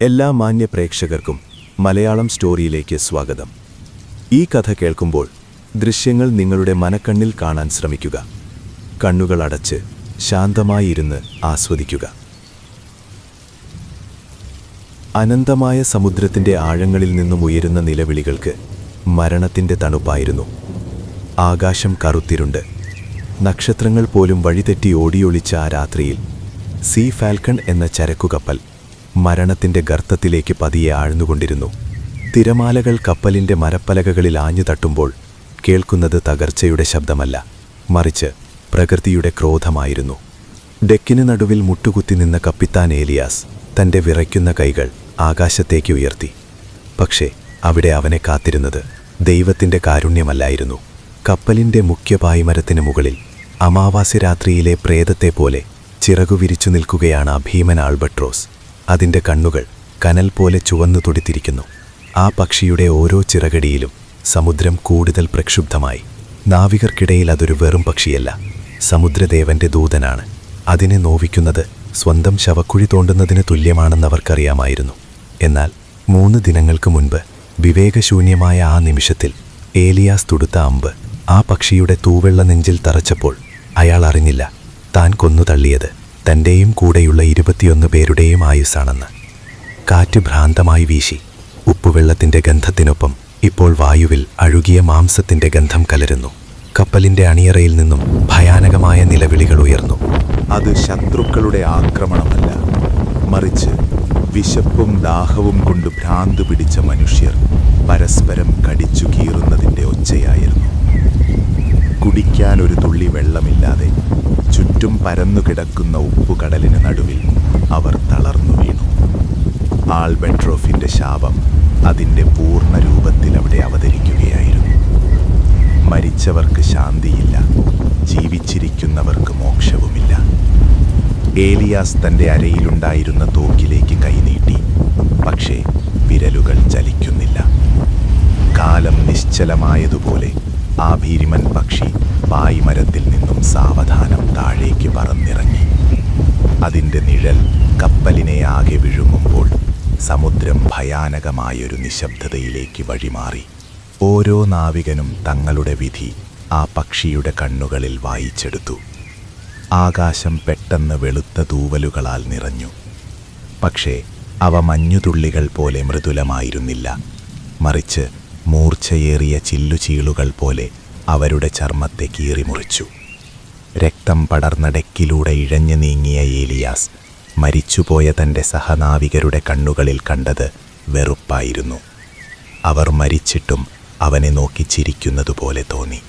എല്ലാ മാന്യ പ്രേക്ഷകർക്കും മലയാളം സ്റ്റോറിയിലേക്ക് സ്വാഗതം. ഈ കഥ കേൾക്കുമ്പോൾ ദൃശ്യങ്ങൾ നിങ്ങളുടെ മനക്കണ്ണിൽ കാണാൻ ശ്രമിക്കുക. കണ്ണുകൾ അടച്ച് ശാന്തമായിരുന്ന് ആസ്വദിക്കുക. അനന്തമായ സമുദ്രത്തിന്റെ ആഴങ്ങളിൽ നിന്നും ഉയരുന്ന നിലവിളികൾക്ക് മരണത്തിന്റെ തണുപ്പായിരുന്നു. ആകാശം കറുത്തിരുണ്ട്. നക്ഷത്രങ്ങൾ പോലും വഴിതെറ്റി ഓടിയൊളിച്ച ആ രാത്രിയിൽ സീ ഫാൽക്കൺ എന്ന ചരക്കുകപ്പൽ മരണത്തിന്റെ ഗർത്തത്തിലേക്ക് പതിയെ ആഴ്ന്നുകൊണ്ടിരുന്നു. തിരമാലകൾ കപ്പലിന്റെ മരപ്പലകകളിൽ ആഞ്ഞു തട്ടുമ്പോൾ കേൾക്കുന്നത് തകർച്ചയുടെ ശബ്ദമല്ല, മറിച്ച് പ്രകൃതിയുടെ ക്രോധമായിരുന്നു. ഡെക്കിന് നടുവിൽ മുട്ടുകുത്തി നിന്ന കപ്പിത്താൻ ഏലിയാസ് തന്റെ വിറയ്ക്കുന്ന കൈകൾ ആകാശത്തേക്ക് ഉയർത്തി. പക്ഷേ അവിടെ അവനെ കാത്തിരുന്നത് ദൈവത്തിന്റെ കാരുണ്യമല്ലായിരുന്നു. കപ്പലിന്റെ മുഖ്യ പായ്മരത്തിന് മുകളിൽ അമാവാസ്യ രാത്രിയിലെ പ്രേതത്തെ പോലെ ചിറകുവിരിച്ചു നിൽക്കുകയാണ് ആ ഭീമൻ ആൽബട്രോസ്. അതിൻ്റെ കണ്ണുകൾ കനൽ പോലെ ചുവന്നു തുടിത്തിരിക്കുന്നു. ആ പക്ഷിയുടെ ഓരോ ചിറകടിയിലും സമുദ്രം കൂടുതൽ പ്രക്ഷുബ്ധമായി. നാവികർക്കിടയിൽ അതൊരു വെറും പക്ഷിയല്ല, സമുദ്രദേവന്റെ ദൂതനാണ്. അതിനെ നോവിക്കുന്നത് സ്വന്തം ശവക്കുഴി തോണ്ടുന്നതിന് തുല്യമാണെന്നവർക്കറിയാമായിരുന്നു. എന്നാൽ 3 ദിനങ്ങൾക്ക് മുൻപ് വിവേകശൂന്യമായ ആ നിമിഷത്തിൽ ഏലിയാസ് തൊടുത്ത അമ്പ് ആ പക്ഷിയുടെ തൂവെള്ള നെഞ്ചിൽ തറച്ചപ്പോൾ അയാൾ അറിഞ്ഞില്ല താൻ കൊന്നു തള്ളിയത് തൻ്റെയും കൂടെയുള്ള 21 പേരുടെയും ആയുസ്സാണെന്ന്. കാറ്റ് ഭ്രാന്തമായി വീശി. ഉപ്പുവെള്ളത്തിൻ്റെ ഗന്ധത്തിനൊപ്പം ഇപ്പോൾ വായുവിൽ അഴുകിയ മാംസത്തിൻ്റെ ഗന്ധം കലരുന്നു. കപ്പലിൻ്റെ അണിയറയിൽ നിന്നും ഭയാനകമായ നിലവിളികൾ ഉയർന്നു. അത് ശത്രുക്കളുടെ ആക്രമണമല്ല, മറിച്ച് വിശപ്പും ദാഹവും കൊണ്ട് ഭ്രാന്ത് പിടിച്ച മനുഷ്യർ പരസ്പരം കടിച്ചു കീറുന്നതിൻ്റെ ഒച്ചയായിരുന്നു. കുടിക്കാൻ ഒരു തുള്ളി വെള്ളമില്ലാതെ ചുറ്റും പരന്നുകിടക്കുന്ന ഉപ്പുകടലിന് നടുവിൽ അവർ തളർന്നു വീണു. ആൽബട്രോസിന്റെ ശാപം അതിൻ്റെ പൂർണ്ണ രൂപത്തിൽ അവിടെ അവതരിക്കുകയായിരുന്നു. മരിച്ചവർക്ക് ശാന്തിയില്ല, ജീവിച്ചിരിക്കുന്നവർക്ക് മോക്ഷവുമില്ല. ഏലിയാസ് തൻ്റെ അരയിലുണ്ടായിരുന്ന തോക്കിലേക്ക് കൈനീട്ടി. പക്ഷേ വിരലുകൾ ചലിക്കുന്നില്ല. കാലം നിശ്ചലമായതുപോലെ ആ ഭീമൻ പക്ഷി പായ്മരത്തിൽ നിന്നും സാവധാനം താഴേക്ക് പറന്നിറങ്ങി. അതിൻ്റെ നിഴൽ കപ്പലിനെ ആകെ വിഴുങ്ങുമ്പോൾ സമുദ്രം ഭയാനകമായൊരു നിശബ്ദതയിലേക്ക് വഴിമാറി. ഓരോ നാവികനും തങ്ങളുടെ വിധി ആ പക്ഷിയുടെ കണ്ണുകളിൽ വായിച്ചെടുത്തു. ആകാശം പെട്ടെന്ന് വെളുത്ത തൂവലുകളാൽ നിറഞ്ഞു. പക്ഷേ അവ മഞ്ഞുതുള്ളികൾ പോലെ മൃദുലമായിരുന്നില്ല, മറിച്ച് മൂർച്ചയേറിയ ചില്ലുചീളുകൾ പോലെ അവരുടെ ചർമ്മത്തെ കീറിമുറിച്ചു. രക്തം പടർന്ന ഡെക്കിലൂടെ ഇഴഞ്ഞു നീങ്ങിയ ഏലിയാസ് മരിച്ചുപോയ തൻ്റെ സഹനാവികരുടെ കണ്ണുകളിൽ കണ്ടത് വെറുപ്പായിരുന്നു. അവർ മരിച്ചിട്ടും അവനെ നോക്കി ചിരിക്കുന്നതുപോലെ തോന്നി.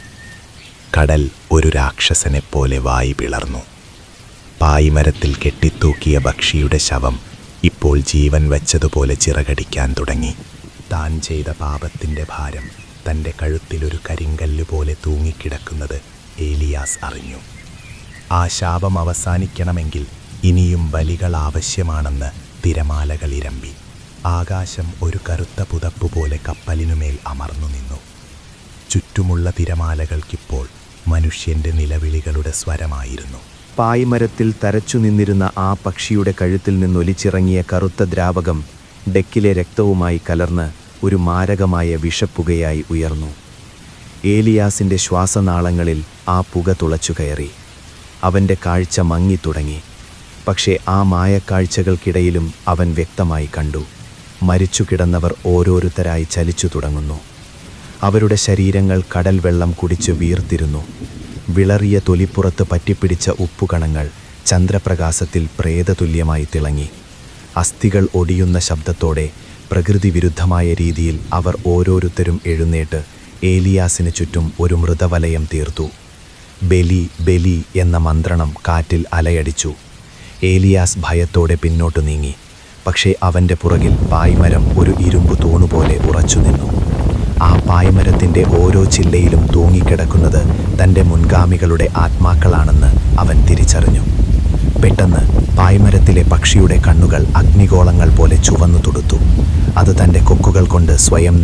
കടൽ ഒരു രാക്ഷസനെപ്പോലെ വായി പിളർന്നു. പായ്മരത്തിൽ കെട്ടിത്തൂക്കിയ പക്ഷിയുടെ ശവം ഇപ്പോൾ ജീവൻ വച്ചതുപോലെ ചിറകടിക്കാൻ തുടങ്ങി. താൻ ചെയ്ത പാപത്തിൻ്റെ ഭാരം തൻ്റെ കഴുത്തിലൊരു കരിങ്കല്ല് പോലെ തൂങ്ങിക്കിടക്കുന്നത് ഏലിയാസ് അറിഞ്ഞു. ആ ശാപം അവസാനിക്കണമെങ്കിൽ ഇനിയും ബലികൾ ആവശ്യമാണെന്ന് തിരമാലകൾ ഇരമ്പി. ആകാശം ഒരു കറുത്ത പുതപ്പുപോലെ കപ്പലിനുമേൽ അമർന്നു നിന്നു. ചുറ്റുമുള്ള തിരമാലകൾക്കിപ്പോൾ മനുഷ്യൻ്റെ നിലവിളികളുടെ സ്വരമായിരുന്നു. പായ്മരത്തിൽ തരച്ചു നിന്നിരുന്ന ആ പക്ഷിയുടെ കഴുത്തിൽ നിന്നൊലിച്ചിറങ്ങിയ കറുത്ത ദ്രാവകം ഡെക്കിലെ രക്തവുമായി കലർന്ന് ഒരു മാരകമായ വിഷപ്പുകയായി ഉയർന്നു. ഏലിയാസിൻ്റെ ശ്വാസനാളങ്ങളിൽ ആ പുക തുളച്ചു കയറി. അവൻ്റെ കാഴ്ച മങ്ങിത്തുടങ്ങി. പക്ഷേ ആ മായക്കാഴ്ചകൾക്കിടയിലും അവൻ വ്യക്തമായി കണ്ടു. മരിച്ചു കിടന്നവർ ഓരോരുത്തരായി ചലിച്ചു തുടങ്ങുന്നു. അവരുടെ ശരീരങ്ങൾ കടൽ വെള്ളം കുടിച്ച് വീർത്തിരുന്നു. വിളറിയ തൊലിപ്പുറത്ത് പറ്റിപ്പിടിച്ച ഉപ്പുകണങ്ങൾ ചന്ദ്രപ്രകാശത്തിൽ പ്രേതതുല്യമായി തിളങ്ങി. അസ്ഥികൾ ഒടിയുന്ന ശബ്ദത്തോടെ പ്രകൃതി വിരുദ്ധമായ രീതിയിൽ അവർ ഓരോരുത്തരും എഴുന്നേറ്റ് ഏലിയാസിന് ചുറ്റും ഒരു മൃതവലയം തീർത്തു. ബലി ബലി എന്ന മന്ത്രണം കാറ്റിൽ അലയടിച്ചു. ഏലിയാസ് ഭയത്തോടെ പിന്നോട്ടു നീങ്ങി. പക്ഷേ അവൻ്റെ പുറകിൽ പായ്മരം ഒരു ഇരുമ്പു തൂണുപോലെ ഉറച്ചു നിന്നു. ആ പായ്മരത്തിൻ്റെ ഓരോ ചില്ലയിലും തൂങ്ങിക്കിടക്കുന്നത് തൻ്റെ മുൻഗാമികളുടെ ആത്മാക്കളാണെന്ന് അവൻ തിരിച്ചറിഞ്ഞു. പെട്ടെന്ന് പായ്മരത്തിലെ പക്ഷിയുടെ കണ്ണുകൾ അഗ്നിഗോളങ്ങൾ പോലെ ചുവന്നു തുടുത്തു. അത് തൻ്റെ കൊക്കുകൾ കൊണ്ട്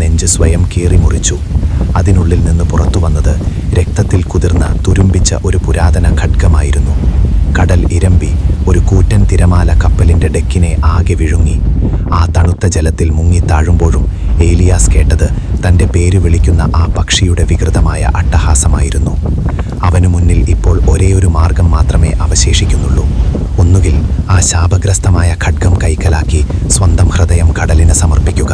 നെഞ്ച് സ്വയം കീറിമുറിച്ചു. അതിനുള്ളിൽ നിന്ന് പുറത്തു വന്നത് രക്തത്തിൽ കുതിർന്ന തുരുമ്പിച്ച ഒരു പുരാതന ഖഡ്ഗമായിരുന്നു. കടൽ ഇരമ്പി ഒരു കൂറ്റൻ തിരമാല കപ്പലിൻ്റെ ഡെക്കിനെ ആകെ വിഴുങ്ങി. ആ തണുത്ത ജലത്തിൽ മുങ്ങിത്താഴുമ്പോഴും ഏലിയാസ് കേട്ടത് തൻ്റെ പേര് വിളിക്കുന്ന ആ പക്ഷിയുടെ വികൃതമായ അട്ടഹാസമായിരുന്നു. അവനു മുന്നിൽ ഇപ്പോൾ ഒരേയൊരു മാർഗം മാത്രമേ അവശേഷിക്കുന്നുള്ളൂ. ഒന്നുകിൽ ആ ശാപഗ്രസ്തമായ ഖഡ്ഗം കൈക്കലാക്കി സ്വന്തം ഹൃദയം കടലിന് സമർപ്പിക്കുക,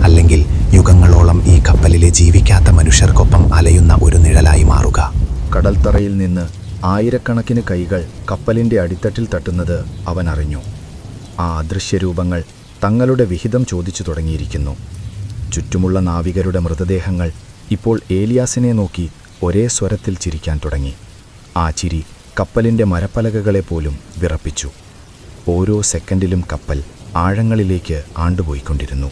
അല്ലെങ്കിൽ യുഗങ്ങളോളം ഈ കപ്പലിലെ ജീവിക്കാത്ത മനുഷ്യർക്കൊപ്പം അലയുന്ന ഒരു നിഴലായി മാറുക. കടൽത്തറയിൽ നിന്ന് ആയിരക്കണക്കിന് കൈകൾ കപ്പലിൻ്റെ അടിത്തട്ടിൽ തട്ടുന്നത് അവൻ അറിഞ്ഞു. ആ അദൃശ്യരൂപങ്ങൾ തങ്ങളുടെ വിഹിതം ചോദിച്ചു തുടങ്ങിയിരിക്കുന്നു. ചുറ്റുമുള്ള നാവികരുടെ മൃതദേഹങ്ങൾ ഇപ്പോൾ ഏലിയാസിനെ നോക്കി ഒരേ സ്വരത്തിൽ ചിരിക്കാൻ തുടങ്ങി. ആ ചിരി കപ്പലിൻ്റെ മരപ്പലകകളെ പോലും വിറപ്പിച്ചു. ഓരോ സെക്കൻഡിലും കപ്പൽ ആഴങ്ങളിലേക്ക് ആണ്ടുപോയിക്കൊണ്ടിരുന്നു.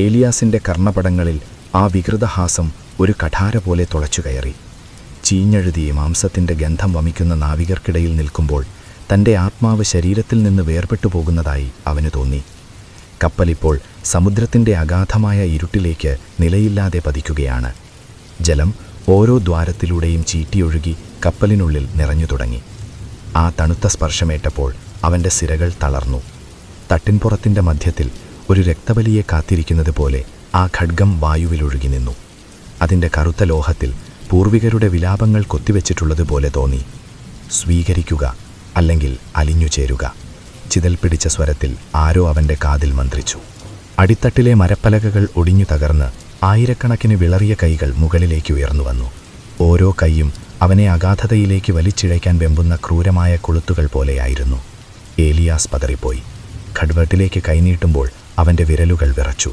ഏലിയാസിൻ്റെ കർണപടങ്ങളിൽ ആ വികൃതഹാസം ഒരു കഠാര പോലെ തുളച്ചു കയറി. ചീഞ്ഞെഴുതിയ മാംസത്തിൻ്റെ ഗന്ധം വമിക്കുന്ന നാവികർക്കിടയിൽ നിൽക്കുമ്പോൾ തൻ്റെ ആത്മാവ് ശരീരത്തിൽ നിന്ന് വേർപെട്ടു പോകുന്നതായി അവന് തോന്നി. കപ്പലിപ്പോൾ സമുദ്രത്തിൻ്റെ അഗാധമായ ഇരുട്ടിലേക്ക് നിലയില്ലാതെ പതിക്കുകയാണ്. ജലം ഓരോ ദ്വാരത്തിലൂടെയും ചീറ്റിയൊഴുകി കപ്പലിനുള്ളിൽ നിറഞ്ഞു തുടങ്ങി. ആ തണുത്ത സ്പർശമേറ്റപ്പോൾ അവൻ്റെ സിരകൾ തളർന്നു. തട്ടിൻപുറത്തിൻ്റെ മധ്യത്തിൽ ഒരു രക്തബലിയെ കാത്തിരിക്കുന്നത് പോലെ ആ ഖഡ്ഗം വായുവിലൊഴുകി നിന്നു. അതിൻ്റെ കറുത്ത ലോഹത്തിൽ പൂർവികരുടെ വിലാപങ്ങൾ കൊത്തിവെച്ചിട്ടുള്ളതുപോലെ തോന്നി. സ്വീകരിക്കുക, അല്ലെങ്കിൽ അലിഞ്ഞു ചേരുക. ചിതൽ പിടിച്ച സ്വരത്തിൽ ആരോ അവൻ്റെ കാതിൽ മന്ത്രിച്ചു. അടിത്തട്ടിലെ മരപ്പലകകൾ ഒടിഞ്ഞു തകർന്ന് ആയിരക്കണക്കിന് വിളറിയ കൈകൾ മുകളിലേക്ക് ഉയർന്നു വന്നു. ഓരോ കൈയും അവനെ അഗാധതയിലേക്ക് വലിച്ചിഴയ്ക്കാൻ വെമ്പുന്ന ക്രൂരമായ കൊളുത്തുകൾ പോലെയായിരുന്നു. ഏലിയാസ് പതറിപ്പോയി. ഖഡ്വട്ടിലേക്ക് കൈനീട്ടുമ്പോൾ അവൻ്റെ വിരലുകൾ വിറച്ചു.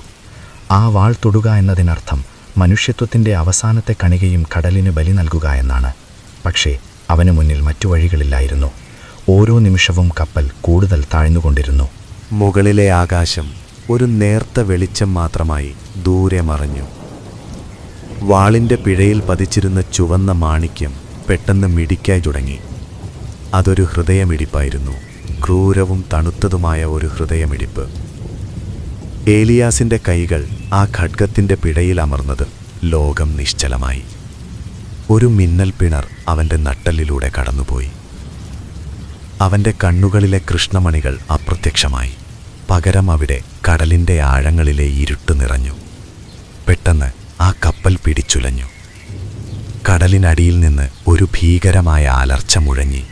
ആ വാൾ തൊടുക എന്നതിനർത്ഥം മനുഷ്യത്വത്തിൻ്റെ അവസാനത്തെ കണികയും കടലിന് ബലി നൽകുക എന്നാണ്. പക്ഷേ അവന് മുന്നിൽ മറ്റു വഴികളില്ലായിരുന്നു. ഓരോ നിമിഷവും കപ്പൽ കൂടുതൽ താഴ്ന്നുകൊണ്ടിരുന്നു. മുകളിലെ ആകാശം ഒരു നേർത്ത വെളിച്ചം മാത്രമായി ദൂരെ മറഞ്ഞു. വാളിൻ്റെ പിഴയിൽ പതിച്ചിരുന്ന ചുവന്ന മാണിക്യം പെട്ടെന്ന് മിടിക്കായി തുടങ്ങി. അതൊരു ഹൃദയമിടിപ്പായിരുന്നു. ക്രൂരവും തണുത്തതുമായ ഒരു ഹൃദയമിടിപ്പ്. ഏലിയാസിൻ്റെ കൈകൾ ആ ഖഡ്ഗത്തിൻ്റെ പിടയിൽ അമർന്നത് ലോകം നിശ്ചലമായി. ഒരു മിന്നൽ പിണർ അവൻ്റെ നട്ടലിലൂടെ കടന്നുപോയി. അവൻ്റെ കണ്ണുകളിലെ കൃഷ്ണമണികൾ അപ്രത്യക്ഷമായി. പകരം അവിടെ കടലിൻ്റെ ആഴങ്ങളിലെ ഇരുട്ട് നിറഞ്ഞു. പെട്ടെന്ന് ആ കപ്പൽ പിടിച്ചുലഞ്ഞു. കടലിനടിയിൽ നിന്ന് ഒരു ഭീകരമായ അലർച്ച മുഴങ്ങി.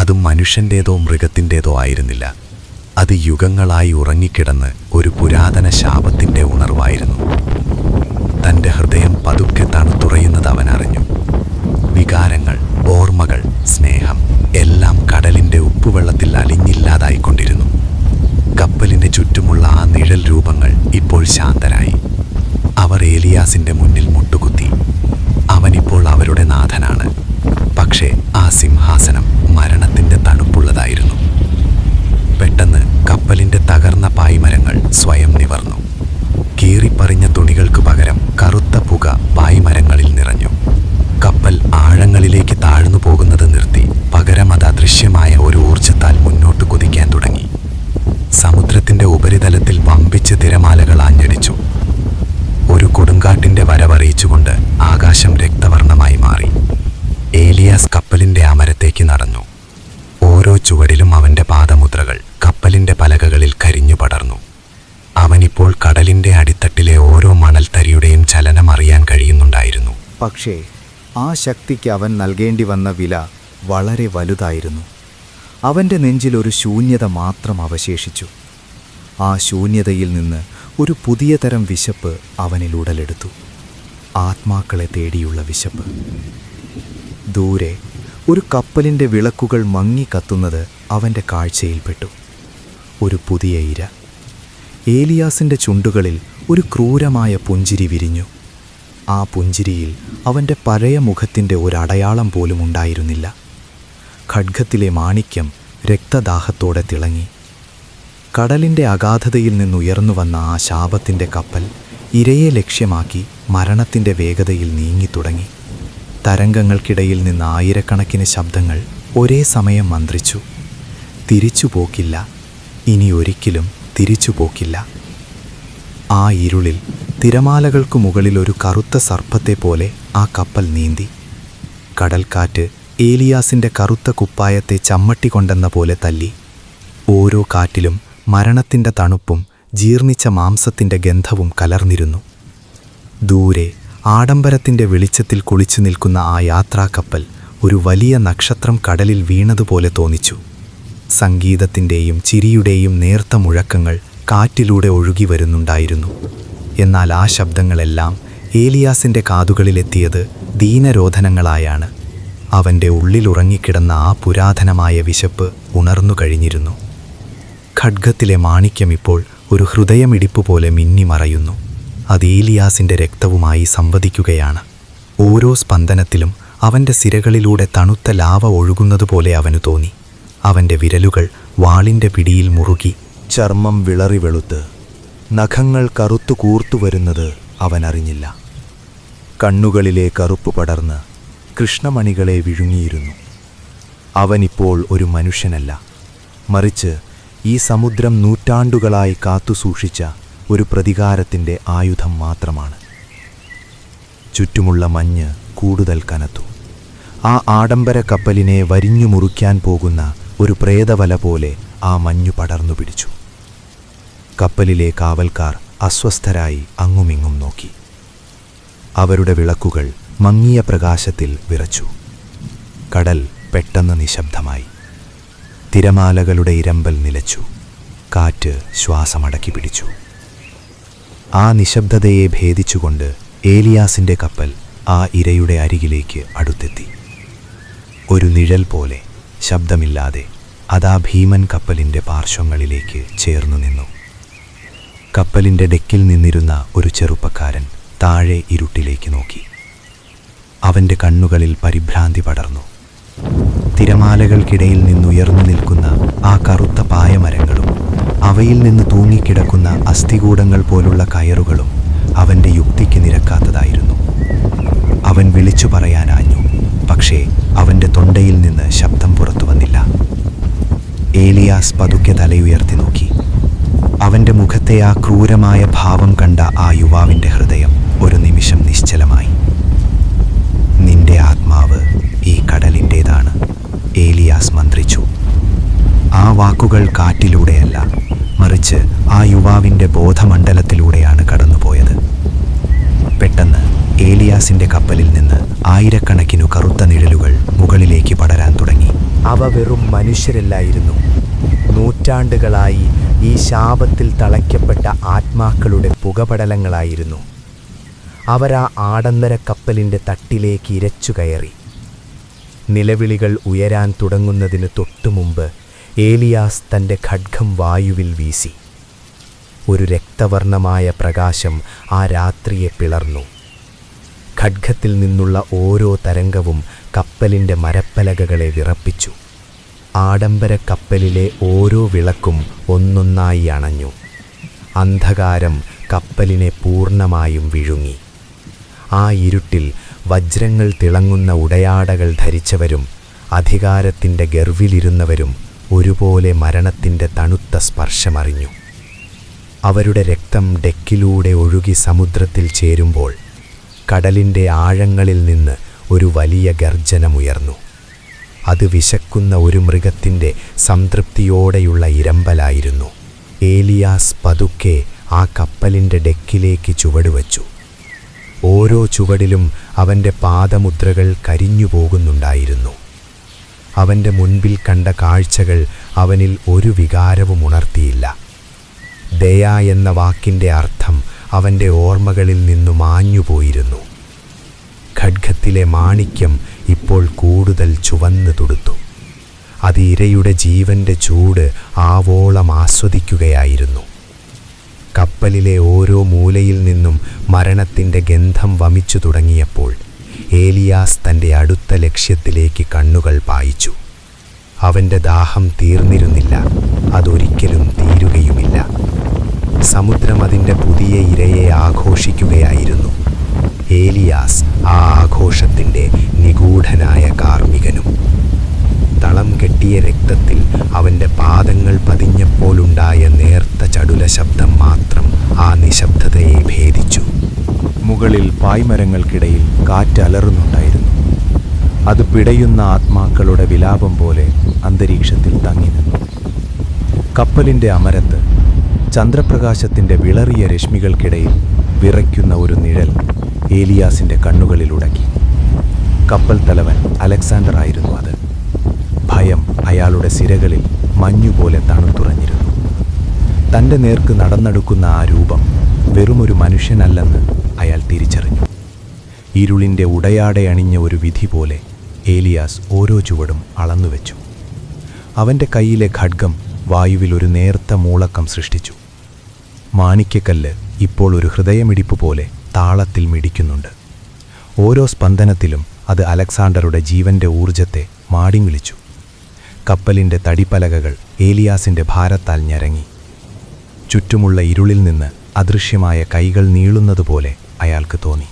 അത് മനുഷ്യൻ്റേതോ മൃഗത്തിൻ്റേതോ ആയിരുന്നില്ല. അത് യുഗങ്ങളായി ഉറങ്ങിക്കിടന്ന് ഒരു പുരാതന ശാപത്തിൻ്റെ ഉണർവായിരുന്നു. തൻ്റെ ഹൃദയം പതുക്കെ തണുത്തുറയുന്നത് അവൻ അറിഞ്ഞു. വികാരങ്ങൾ, ഓർമ്മകൾ, സ്നേഹം എല്ലാം കടലിൻ്റെ ഉപ്പുവെള്ളത്തിൽ അലിഞ്ഞില്ലാതായിക്കൊണ്ടിരുന്നു. കപ്പലിന് ചുറ്റുമുള്ള ആ നിഴൽ രൂപങ്ങൾ ഇപ്പോൾ ശാന്തരായി. അവർ ഏലിയാസിൻ്റെ മുന്നിൽ മുട്ടുകുത്തി. അവനിപ്പോൾ അവരുടെ നാഥനാണ്. പക്ഷേ ആ സിംഹാസനം മരണത്തിൻ്റെ തണുപ്പുള്ളതായിരുന്നു. പെട്ടെന്ന് കപ്പലിൻ്റെ തകർന്ന പായ്മരങ്ങൾ സ്വയം നിവർന്നു. കീറിപ്പറിഞ്ഞ തുണികൾക്ക് പകരം കറുത്ത പുക പായ്മരങ്ങളിൽ നിറഞ്ഞു. കപ്പൽ ആഴങ്ങളിലേക്ക് താഴ്ന്നു പോകുന്നത് നിർത്തി. പകരം അത് അദൃശ്യമായ ഒരു ഊർജ്ജത്താൽ മുന്നോട്ട് കുതിക്കാൻ തുടങ്ങി. സമുദ്രത്തിൻ്റെ ഉപരിതലത്തിൽ വമ്പിച്ച് തിരമാലകൾ ആഞ്ഞടിച്ചു. ഒരു കൊടുങ്കാട്ടിൻ്റെ വരവറിയിച്ചുകൊണ്ട് ആകാശം രക്തവർണ്ണമായി മാറി. ഏലിയാസ് കപ്പലിൻ്റെ അമരത്തേക്ക് നടന്നു. ഓരോ ചുവടിലും അവൻ്റെ പാദമുദ്രകൾ കപ്പലിൻ്റെ പലകകളിൽ കരിഞ്ഞു പടർന്നു. അവനിപ്പോൾ കടലിൻ്റെ അടിത്തട്ടിലെ ഓരോ മണൽത്തരിയുടെയും ചലനം അറിയാൻ കഴിയുന്നുണ്ടായിരുന്നു. പക്ഷേ ആ ശക്തിക്ക് അവൻ നൽകേണ്ടി വന്ന വില വളരെ വലുതായിരുന്നു. അവൻ്റെ നെഞ്ചിൽ ഒരു ശൂന്യത മാത്രം അവശേഷിച്ചു. ആ ശൂന്യതയിൽ നിന്ന് ഒരു പുതിയ തരം വിശപ്പ് അവനിൽ ഉടലെടുത്തു. ആത്മാക്കളെ തേടിയുള്ള വിശപ്പ്. ദൂരെ ഒരു കപ്പലിൻ്റെ വിളക്കുകൾ മങ്ങിക്കത്തുന്നത് അവൻ്റെ കാഴ്ചയിൽപ്പെട്ടു. ഒരു പുതിയ ഇര. ഏലിയാസിൻ്റെ ചുണ്ടുകളിൽ ഒരു ക്രൂരമായ പുഞ്ചിരി വിരിഞ്ഞു. ആ പുഞ്ചിരിയിൽ അവൻ്റെ പഴയ മുഖത്തിൻ്റെ ഒരടയാളം പോലും ഉണ്ടായിരുന്നില്ല. ഖഡ്ഗത്തിലെ മാണിക്യം രക്തദാഹത്തോടെ തിളങ്ങി. കടലിൻ്റെ അഗാധതയിൽ നിന്നുയർന്നു വന്ന ആ ശാപത്തിൻ്റെ കപ്പൽ ഇരയെ ലക്ഷ്യമാക്കി മരണത്തിൻ്റെ വേഗതയിൽ നീങ്ങിത്തുടങ്ങി. തരംഗങ്ങൾക്കിടയിൽ നിന്ന് ആയിരക്കണക്കിന് ശബ്ദങ്ങൾ ഒരേ സമയം മന്ത്രിച്ചു. തിരിച്ചുപോക്കില്ല, ഇനി ഒരിക്കലും തിരിച്ചുപോക്കില്ല. ആ ഇരുളിൽ തിരമാലകൾക്കു മുകളിൽ ഒരു കറുത്ത സർപ്പത്തെ പോലെ ആ കപ്പൽ നീന്തി. കടൽക്കാറ്റ് ഏലിയാസിൻ്റെ കറുത്ത കുപ്പായത്തെ ചമ്മട്ടി കൊണ്ടെന്ന പോലെ തല്ലി. ഓരോ കാറ്റിലും മരണത്തിൻ്റെ തണുപ്പും ജീർണിച്ച മാംസത്തിൻ്റെ ഗന്ധവും കലർന്നിരുന്നു. ദൂരെ ആഡംബരത്തിൻ്റെ വെളിച്ചത്തിൽ കുളിച്ചു നിൽക്കുന്ന ആ യാത്രാക്കപ്പൽ ഒരു വലിയ നക്ഷത്രം കടലിൽ വീണതുപോലെ തോന്നിച്ചു. സംഗീതത്തിൻ്റെയും ചിരിയുടെയും നേർത്ത മുഴക്കങ്ങൾ കാറ്റിലൂടെ ഒഴുകി വരുന്നുണ്ടായിരുന്നു. എന്നാൽ ആ ശബ്ദങ്ങളെല്ലാം ഏലിയാസിൻ്റെ കാതുകളിലെത്തിയത് ദീനരോധനങ്ങളായാണ്. അവൻ്റെ ഉള്ളിലുറങ്ങിക്കിടന്ന ആ പുരാതനമായ വിശപ്പ് ഉണർന്നു കഴിഞ്ഞിരുന്നു. ഖഡ്ഗത്തിലെ മാണിക്യം ഇപ്പോൾ ഒരു ഹൃദയമിടിപ്പ് പോലെ മിന്നിമറയുന്നു. അത് ഏലിയാസിൻ്റെ രക്തവുമായി സംവദിക്കുകയാണ്. ഓരോ സ്പന്ദനത്തിലും അവൻ്റെ സിരകളിലൂടെ തണുത്ത ലാവ ഒഴുകുന്നതുപോലെ അവനു തോന്നി. അവൻ്റെ വിരലുകൾ വാളിൻ്റെ പിടിയിൽ മുറുകി. ചർമ്മം വിളറി വെളുത്ത് നഖങ്ങൾ കറുത്തു കൂർത്തുവരുന്നത് അവനറിഞ്ഞില്ല. കണ്ണുകളിലെ കറുപ്പ് പടർന്ന് കൃഷ്ണമണികളെ വിഴുങ്ങിയിരുന്നു. അവനിപ്പോൾ ഒരു മനുഷ്യനല്ല, മറിച്ച് ഈ സമുദ്രം നൂറ്റാണ്ടുകളായി കാത്തുസൂക്ഷിച്ച ഒരു പ്രതികാരത്തിൻ്റെ ആയുധം മാത്രമാണ്. ചുറ്റുമുള്ള മഞ്ഞ് കൂടുതൽ കനത്തു. ആ ആഡംബര കപ്പലിനെ വരിഞ്ഞു മുറിക്കാൻ പോകുന്ന ഒരു പ്രേതവല പോലെ ആ മഞ്ഞു പടർന്നു പിടിച്ചു. കപ്പലിലെ കാവൽക്കാർ അസ്വസ്ഥരായി അങ്ങുമിങ്ങും നോക്കി. അവരുടെ വിളക്കുകൾ മങ്ങിയ പ്രകാശത്തിൽ വിറച്ചു. കടൽ പെട്ടെന്ന് നിശബ്ദമായി. തിരമാലകളുടെ ഇരമ്പൽ നിലച്ചു. കാറ്റ് ശ്വാസമടക്കി പിടിച്ചു. ആ നിശബ്ദതയെ ഭേദിച്ചുകൊണ്ട് ഏലിയാസിൻ്റെ കപ്പൽ ആ ഇരയുടെ അരികിലേക്ക് അടുത്തെത്തി. ഒരു നിഴൽ പോലെ ശബ്ദമില്ലാതെ അതാ ഭീമൻ കപ്പലിൻ്റെ പാർശ്വങ്ങളിലേക്ക് ചേർന്നു നിന്നു. കപ്പലിൻ്റെ ഡെക്കിൽ നിന്നിരുന്ന ഒരു ചെറുപ്പക്കാരൻ താഴെ ഇരുട്ടിലേക്ക് നോക്കി. അവൻ്റെ കണ്ണുകളിൽ പരിഭ്രാന്തി പടർന്നു. തിരമാലകൾക്കിടയിൽ നിന്നുയർന്നു നിൽക്കുന്ന ആ കറുത്ത പായമരങ്ങളും അവയിൽ നിന്ന് തൂങ്ങിക്കിടക്കുന്ന അസ്ഥികൂടങ്ങൾ പോലുള്ള കയറുകളും അവൻ്റെ യുക്തിക്ക് നിരക്കാത്തതായിരുന്നു. അവൻ വിളിച്ചു പറയാനാഞ്ഞു, പക്ഷേ അവൻ്റെ തൊണ്ടയിൽ നിന്ന് ശബ്ദം പുറത്തു വന്നില്ല. ഏലിയാസ് പതുക്കെ തലയുയർത്തി നോക്കി. അവൻ്റെ മുഖത്തെ ആ ക്രൂരമായ ഭാവം കണ്ട ആ യുവാവിൻ്റെ ഹൃദയം ഒരു നിമിഷം നിശ്ചലമായി. നിന്റെ ആത്മാവ് ഈ കടലിൻ്റേതാണ്, ഏലിയാസ് മന്ത്രിച്ചു. ആ വാക്കുകൾ കാറ്റിലൂടെയല്ല, മറിച്ച് ആ യുവാവിൻ്റെ ബോധമണ്ഡലത്തിലൂടെയാണ് കടന്നുപോയത്. പെട്ടെന്ന് ഏലിയാസിൻ്റെ കപ്പലിൽ നിന്ന് ആയിരക്കണക്കിനു കറുത്ത നിഴലുകൾ മുകളിലേക്ക് പടരാൻ തുടങ്ങി. അവ വെറും മനുഷ്യരല്ലായിരുന്നു. നൂറ്റാണ്ടുകളായി ഈ ശാപത്തിൽ തളയ്ക്കപ്പെട്ട ആത്മാക്കളുടെ പുകപടലങ്ങളായിരുന്നു. അവരാ ആഡംബര കപ്പലിൻ്റെ തട്ടിലേക്ക് ഇരച്ചു കയറി. നിലവിളികൾ ഉയരാൻ തുടങ്ങുന്നതിന് തൊട്ടുമുമ്പ് ഏലിയാസ് തൻ്റെ ഖഡ്ഗം വായുവിൽ വീശി. ഒരു രക്തവർണമായ പ്രകാശം ആ രാത്രിയെ പിളർന്നു. ഖഡ്ഗത്തിൽ നിന്നുള്ള ഓരോ തരംഗവും കപ്പലിൻ്റെ മരപ്പലകകളെ വിറപ്പിച്ചു. ആഡംബര കപ്പലിലെ ഓരോ വിളക്കും ഒന്നൊന്നായി അണഞ്ഞു. അന്ധകാരം കപ്പലിനെ പൂർണ്ണമായും വിഴുങ്ങി. ആ ഇരുട്ടിൽ വജ്രങ്ങൾ തിളങ്ങുന്ന ഉടയാടകൾ ധരിച്ചവരും അധികാരത്തിൻ്റെ ഗർവിലിരുന്നവരും ഒരുപോലെ മരണത്തിൻ്റെ തണുത്ത സ്പർശമറിഞ്ഞു. അവരുടെ രക്തം ഡെക്കിലൂടെ ഒഴുകി സമുദ്രത്തിൽ ചേരുമ്പോൾ കടലിൻ്റെ ആഴങ്ങളിൽ നിന്ന് ഒരു വലിയ ഗർജനമുയർന്നു. അത് വിശക്കുന്ന ഒരു മൃഗത്തിൻ്റെ സംതൃപ്തിയോടെയുള്ള ഇരമ്പലായിരുന്നു. ഏലിയാസ് പതുക്കെ ആ കപ്പലിൻ്റെ ഡെക്കിലേക്ക് ചുവടുവച്ചു. ഓരോ ചുവടിലും അവൻ്റെ പാദമുദ്രകൾ കരിഞ്ഞു പോകുന്നുണ്ടായിരുന്നു. അവൻ്റെ മുൻപിൽ കണ്ട കാഴ്ചകൾ അവനിൽ ഒരു വികാരവും ഉണർത്തിയില്ല. ദയ എന്ന വാക്കിൻ്റെ അർത്ഥം അവൻ്റെ ഓർമ്മകളിൽ നിന്നു മാഞ്ഞുപോയിരുന്നു. ഖഡ്ഗത്തിലെ മാണിക്യം ഇപ്പോൾ കൂടുതൽ ചുവന്നു തുടുത്തു. അത് ഇരയുടെ ജീവൻ്റെ ചൂട് ആവോളം ആസ്വദിക്കുകയായിരുന്നു. കപ്പലിലെ ഓരോ മൂലയിൽ നിന്നും മരണത്തിൻ്റെ ഗന്ധം വമിച്ചു തുടങ്ങിയപ്പോൾ ഏലിയാസ് തൻ്റെ അടുത്ത ലക്ഷ്യത്തിലേക്ക് കണ്ണുകൾ പായിച്ചു. അവൻ്റെ ദാഹം തീർന്നിരുന്നില്ല, അതൊരിക്കലും തീരുകയുമില്ല. സമുദ്രം അതിൻ്റെ പുതിയ ഇരയെ ആഘോഷിക്കുകയായിരുന്നു. ഏലിയാസ് ആ ആഘോഷത്തിൻ്റെ നിഗൂഢനായ കാർമ്മികനും. തളം കെട്ടിയ രക്തത്തിൽ അവൻ്റെ പാദങ്ങൾ പതിഞ്ഞപ്പോഴുണ്ടായ നേർത്ത ചടുല ശബ്ദം മാത്രം ആ നിശബ്ദതയെ ഭേദിച്ചു. മുകളിൽ പായ്മരങ്ങൾക്കിടയിൽ കാറ്റ് അലറുന്നുണ്ടായിരുന്നു. അത് പിടയുന്ന ആത്മാക്കളുടെ വിലാപം പോലെ അന്തരീക്ഷത്തിൽ തങ്ങി നിന്നു. കപ്പലിൻ്റെ അമരത്ത് ചന്ദ്രപ്രകാശത്തിൻ്റെ വിളറിയ രശ്മികൾക്കിടയിൽ വിറയ്ക്കുന്ന ഒരു നിഴൽ ഏലിയാസിൻ്റെ കണ്ണുകളിലുടക്കി. കപ്പൽ തലവൻ അലക്സാണ്ടർ ആയിരുന്നു അത്. ഭയം അയാളുടെ സിരകളിൽ മഞ്ഞുപോലെ തണുത്തുറഞ്ഞിരുന്നു. തൻ്റെ നേർക്ക് നടന്നെടുക്കുന്ന ആ രൂപം വെറുമൊരു മനുഷ്യനല്ലെന്ന് അയാൾ തിരിച്ചറിഞ്ഞു. ഇരുളിൻ്റെ ഉടയാടയണിഞ്ഞ ഒരു വിധി പോലെ ഏലിയാസ് ഓരോ ചുവടും അളന്നുവെച്ചു. അവൻ്റെ കയ്യിലെ ഖഡ്ഗം വായുവിൽ ഒരു നേർത്ത മൂളക്കം സൃഷ്ടിച്ചു. മാണിക്യക്കല്ല് ഇപ്പോൾ ഒരു ഹൃദയമിടിപ്പ് പോലെ താളത്തിൽ മിടിക്കുന്നുണ്ട്. ഓരോ സ്പന്ദനത്തിലും അത് അലക്സാണ്ടറുടെ ജീവന്റെ ഊർജത്തെ മാടി വിളിച്ചു. കപ്പലിൻ്റെ തടിപ്പലകകൾ ഏലിയാസിൻ്റെ ഭാരത്താൽ ഞരങ്ങി. ചുറ്റുമുള്ള ഇരുളിൽ നിന്ന് അദൃശ്യമായ കൈകൾ നീളുന്നതുപോലെ അയാൾക്ക് തോന്നി.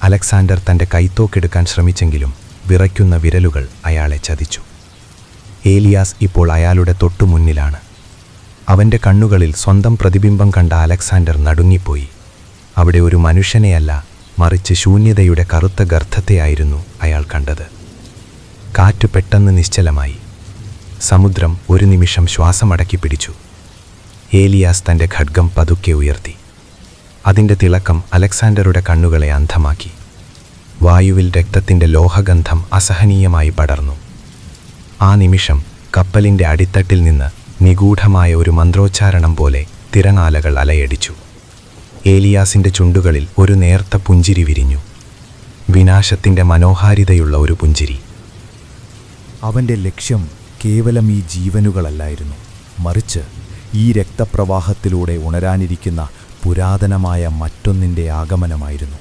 അലക്സാണ്ടർ തൻ്റെ കൈത്തോക്കെടുക്കാൻ ശ്രമിച്ചെങ്കിലും വിറയ്ക്കുന്ന വിരലുകൾ അയാളെ ചതിച്ചു. ഏലിയാസ് ഇപ്പോൾ അയാളുടെ തൊട്ടുമുന്നിലാണ്. അവൻ്റെ കണ്ണുകളിൽ സ്വന്തം പ്രതിബിംബം കണ്ട അലക്സാണ്ടർ നടുങ്ങിപ്പോയി. അവിടെ ഒരു മനുഷ്യനെയല്ല, മറിച്ച് ശൂന്യതയുടെ കറുത്ത ഗർത്തത്തെയായിരുന്നു അയാൾ കണ്ടത്. കാറ്റ് പെട്ടെന്ന് നിശ്ചലമായി. സമുദ്രം ഒരു നിമിഷം ശ്വാസമടക്കി പിടിച്ചു. ഏലിയാസ് തൻ്റെ ഖഡ്ഗം പതുക്കെ ഉയർത്തി. അതിൻ്റെ തിളക്കം അലക്സാണ്ടറുടെ കണ്ണുകളെ അന്ധമാക്കി. വായുവിൽ രക്തത്തിൻ്റെ ലോഹഗന്ധം അസഹനീയമായി പടർന്നു. ആ നിമിഷം കപ്പലിൻ്റെ അടിത്തട്ടിൽ നിന്ന് നിഗൂഢമായ ഒരു മന്ത്രോച്ചാരണം പോലെ തിരനാലകൾ അലയടിച്ചു. ഏലിയാസിൻ്റെ ചുണ്ടുകളിൽ ഒരു നേർത്ത പുഞ്ചിരി വിരിഞ്ഞു. വിനാശത്തിൻ്റെ മനോഹാരിതയുള്ള ഒരു പുഞ്ചിരി. അവൻ്റെ ലക്ഷ്യം കേവലം ഈ ജീവനുകളല്ലായിരുന്നു, മറിച്ച് ഈ രക്തപ്രവാഹത്തിലൂടെ ഉണരാനിരിക്കുന്ന പുരാതനമായ മറ്റൊന്നിൻ്റെ ആഗമനമായിരുന്നു.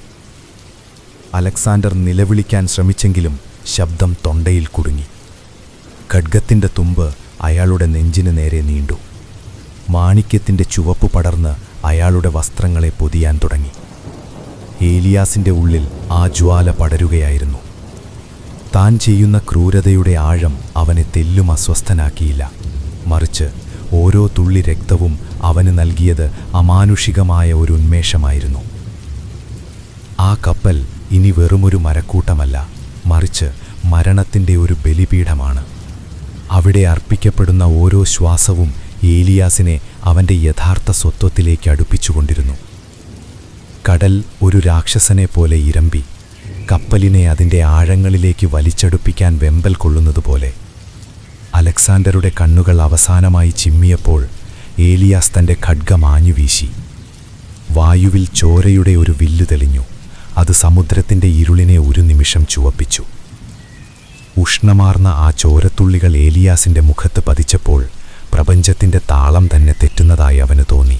അലക്സാണ്ടർ നിലവിളിക്കാൻ ശ്രമിച്ചെങ്കിലും ശബ്ദം തൊണ്ടയിൽ കുടുങ്ങി. ഖഡ്ഗത്തിൻ്റെ തുമ്പ് അയാളുടെ നെഞ്ചിന് നേരെ നീണ്ടു. മാണിക്യത്തിൻ്റെ ചുവപ്പ് പടർന്ന് അയാളുടെ വസ്ത്രങ്ങളെ പൊതിയാൻ തുടങ്ങി. ഏലിയാസിൻ്റെ ഉള്ളിൽ ആ ജ്വാല പടരുകയായിരുന്നു. താൻ ചെയ്യുന്ന ക്രൂരതയുടെ ആഴം അവനെ തെല്ലും അസ്വസ്ഥനാക്കിയില്ല, മറിച്ച് ഓരോ തുള്ളി രക്തവും അവന് നൽകിയത് അമാനുഷികമായ ഒരു ഉന്മേഷമായിരുന്നു. ആ കപ്പൽ ഇനി വെറുമൊരു മരക്കൂട്ടമല്ല, മറിച്ച് മരണത്തിൻ്റെ ഒരു ബലിപീഠമാണ്. അവിടെ അർപ്പിക്കപ്പെടുന്ന ഓരോ ശ്വാസവും ഏലിയാസിനെ അവൻ്റെ യഥാർത്ഥ സ്വത്വത്തിലേക്ക് അടുപ്പിച്ചുകൊണ്ടിരുന്നു. കടൽ ഒരു രാക്ഷസനെ പോലെ ഇരമ്പി കപ്പലിനെ അതിൻ്റെ ആഴങ്ങളിലേക്ക് വലിച്ചടുപ്പിക്കാൻ വെമ്പൽ കൊള്ളുന്നതുപോലെ അലക്സാണ്ടറുടെ കണ്ണുകൾ അവസാനമായി ചിമ്മിയപ്പോൾ ഏലിയാസ് തൻ്റെ ഖഡ്ഗം ആഞ്ഞുവീശി. വായുവിൽ ചോരയുടെ ഒരു വില്ലു തെളിഞ്ഞു. അത് സമുദ്രത്തിൻ്റെ ഇരുളിനെ ഒരു നിമിഷം ചുവപ്പിച്ചു. ഉഷ്ണമാർന്ന ആ ചോരത്തുള്ളികൾ ഏലിയാസിൻ്റെ മുഖത്ത് പതിച്ചപ്പോൾ പ്രപഞ്ചത്തിൻ്റെ താളം തന്നെ തെറ്റുന്നതായി അവന് തോന്നി.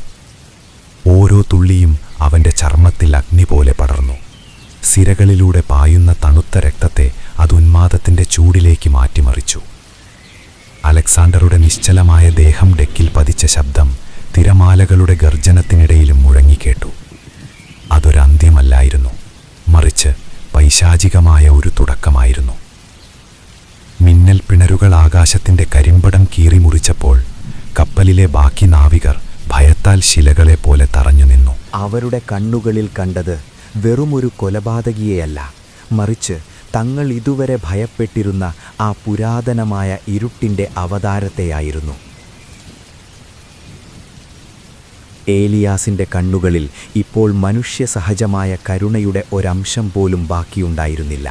ഓരോ തുള്ളിയും അവൻ്റെ ചർമ്മത്തിൽ അഗ്നി പോലെ പടർന്നു. സിരകളിലൂടെ പായുന്ന തണുത്ത രക്തത്തെ അത് ഉന്മാദത്തിൻ്റെ ചൂടിലേക്ക് മാറ്റിമറിച്ചു. അലക്സാണ്ടറുടെ നിശ്ചലമായ ദേഹം ഡെക്കിൽ പതിച്ച ശബ്ദം തിരമാലകളുടെ ഗർജനത്തിനിടയിലും മുഴങ്ങിക്കേട്ടു. അതൊരന്ത്യമല്ലായിരുന്നു, മറിച്ച് പൈശാചികമായ ഒരു തുടക്കമായിരുന്നു. മിന്നൽ പിണരുകൾ ആകാശത്തിൻ്റെ കരിമ്പടം കീറിമുറിച്ചപ്പോൾ കപ്പലിലെ ബാക്കി നാവികർ ഭയത്താൽ ശിലകളെ പോലെ തറഞ്ഞു നിന്നു. അവരുടെ കണ്ണുകളിൽ കണ്ടത് വെറുമൊരു കൊലപാതകിയെയല്ല, മറിച്ച് തങ്ങൾ ഇതുവരെ ഭയപ്പെട്ടിരുന്ന ആ പുരാതനമായ ഇരുട്ടിൻ്റെ അവതാരത്തെയായിരുന്നു. ഏലിയാസിൻ്റെ കണ്ണുകളിൽ ഇപ്പോൾ മനുഷ്യസഹജമായ കരുണയുടെ ഒരംശം പോലും ബാക്കിയുണ്ടായിരുന്നില്ല.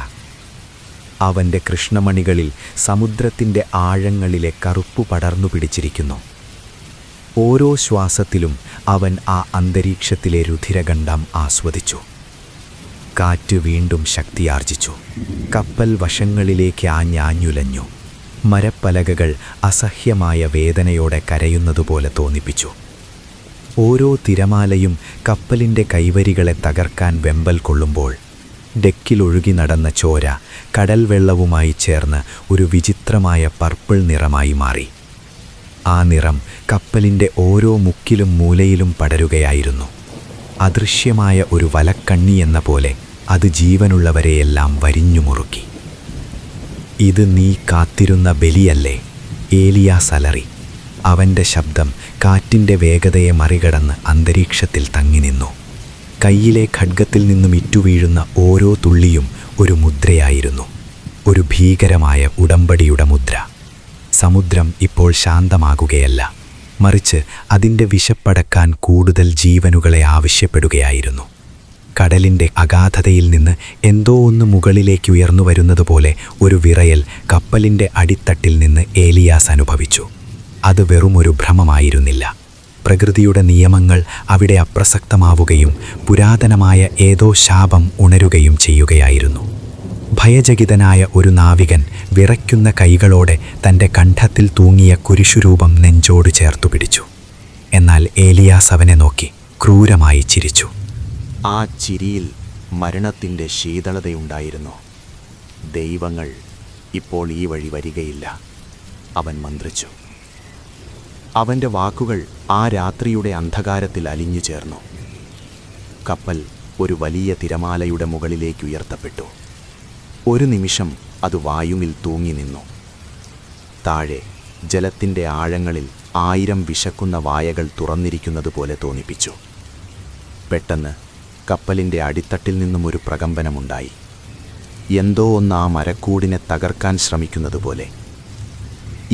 അവൻ്റെ കൃഷ്ണമണികളിൽ സമുദ്രത്തിൻ്റെ ആഴങ്ങളിലെ കറുപ്പ് പടർന്നു പിടിച്ചിരിക്കുന്നു. ഓരോ ശ്വാസത്തിലും അവൻ ആ അന്തരീക്ഷത്തിലെ രുധിരഗന്ധം ആസ്വദിച്ചു. കാറ്റ് വീണ്ടും ശക്തിയാർജിച്ചു. കപ്പൽ വശങ്ങളിലേക്ക് ആഞ്ഞാഞ്ഞുലഞ്ഞു. മരപ്പലകകൾ അസഹ്യമായ വേദനയോടെ കരയുന്നതുപോലെ തോന്നിപ്പിച്ചു. ഓരോ തിരമാലയും കപ്പലിൻ്റെ കൈവരികളെ തകർക്കാൻ വെമ്പൽ കൊള്ളുമ്പോൾ ഡെക്കിലൊഴുകി നടന്ന ചോര കടൽ വെള്ളവുമായി ചേർന്ന് ഒരു വിചിത്രമായ പർപ്പിൾ നിറമായി മാറി. ആ നിറം കപ്പലിൻ്റെ ഓരോ മുക്കിലും മൂലയിലും പടരുകയായിരുന്നു. അദൃശ്യമായ ഒരു വലക്കണ്ണി എന്ന പോലെ അത് ജീവനുള്ളവരെയെല്ലാം വരിഞ്ഞുമുറുക്കി. ഇത് നീ കാത്തിരുന്ന ബലിയല്ലേ? ഏലിയാസ് അലറി. അവൻ്റെ ശബ്ദം കാറ്റിൻ്റെ വേഗതയെ മറികടന്ന് അന്തരീക്ഷത്തിൽ തങ്ങി നിന്നു. കയ്യിലെ ഖഡ്ഗത്തിൽ നിന്നും ഇറ്റുവീഴുന്ന ഓരോ തുള്ളിയും ഒരു മുദ്രയായിരുന്നു, ഒരു ഭീകരമായ ഉടമ്പടിയുടെ മുദ്ര. സമുദ്രം ഇപ്പോൾ ശാന്തമാകുകയല്ല, മറിച്ച് അതിൻ്റെ വിശപ്പടക്കാൻ കൂടുതൽ ജീവനുകളെ ആവശ്യപ്പെടുകയായിരുന്നു. കടലിൻ്റെ അഗാധതയിൽ നിന്ന് എന്തോ ഒന്ന് മുകളിലേക്ക് ഉയർന്നു വരുന്നതുപോലെ ഒരു വിറയൽ കപ്പലിൻ്റെ അടിത്തട്ടിൽ നിന്ന് ഏലിയാസ് അനുഭവിച്ചു. അത് വെറുമൊരു ഭ്രമമായിരുന്നില്ല. പ്രകൃതിയുടെ നിയമങ്ങൾ അവിടെ അപ്രസക്തമാവുകയും പുരാതനമായ ഏതോ ശാപം ഉണരുകയും ചെയ്യുകയായിരുന്നു. ഭയചകിതനായ ഒരു നാവികൻ വിറയ്ക്കുന്ന കൈകളോടെ തൻ്റെ കണ്ഠത്തിൽ തൂങ്ങിയ കുരിശുരൂപം നെഞ്ചോട് ചേർത്തു പിടിച്ചു. എന്നാൽ ഏലിയാസ് അവനെ നോക്കി ക്രൂരമായി ചിരിച്ചു. ആ ചിരിയിൽ മരണത്തിൻ്റെ ശീതളതയുണ്ടായിരുന്നു. ദൈവങ്ങൾ ഇപ്പോൾ ഈ വഴി വരികയില്ല, അവൻ മന്ത്രിച്ചു. അവൻ്റെ വാക്കുകൾ ആ രാത്രിയുടെ അന്ധകാരത്തിൽ അലിഞ്ഞു ചേർന്നു. കപ്പൽ ഒരു വലിയ തിരമാലയുടെ മുകളിലേക്ക് ഉയർത്തപ്പെട്ടു. ഒരു നിമിഷം അത് വായുവിൽ തൂങ്ങി നിന്നു. താഴെ ജലത്തിൻ്റെ ആഴങ്ങളിൽ 1000 വിശക്കുന്ന വായകൾ തുറന്നിരിക്കുന്നതുപോലെ തോന്നിപ്പിച്ചു. പെട്ടെന്ന് കപ്പലിൻ്റെ അടിത്തട്ടിൽ നിന്നും ഒരു പ്രകമ്പനമുണ്ടായി. എന്തോ ഒന്ന് ആ മരക്കൂടിനെ തകർക്കാൻ ശ്രമിക്കുന്നതുപോലെ.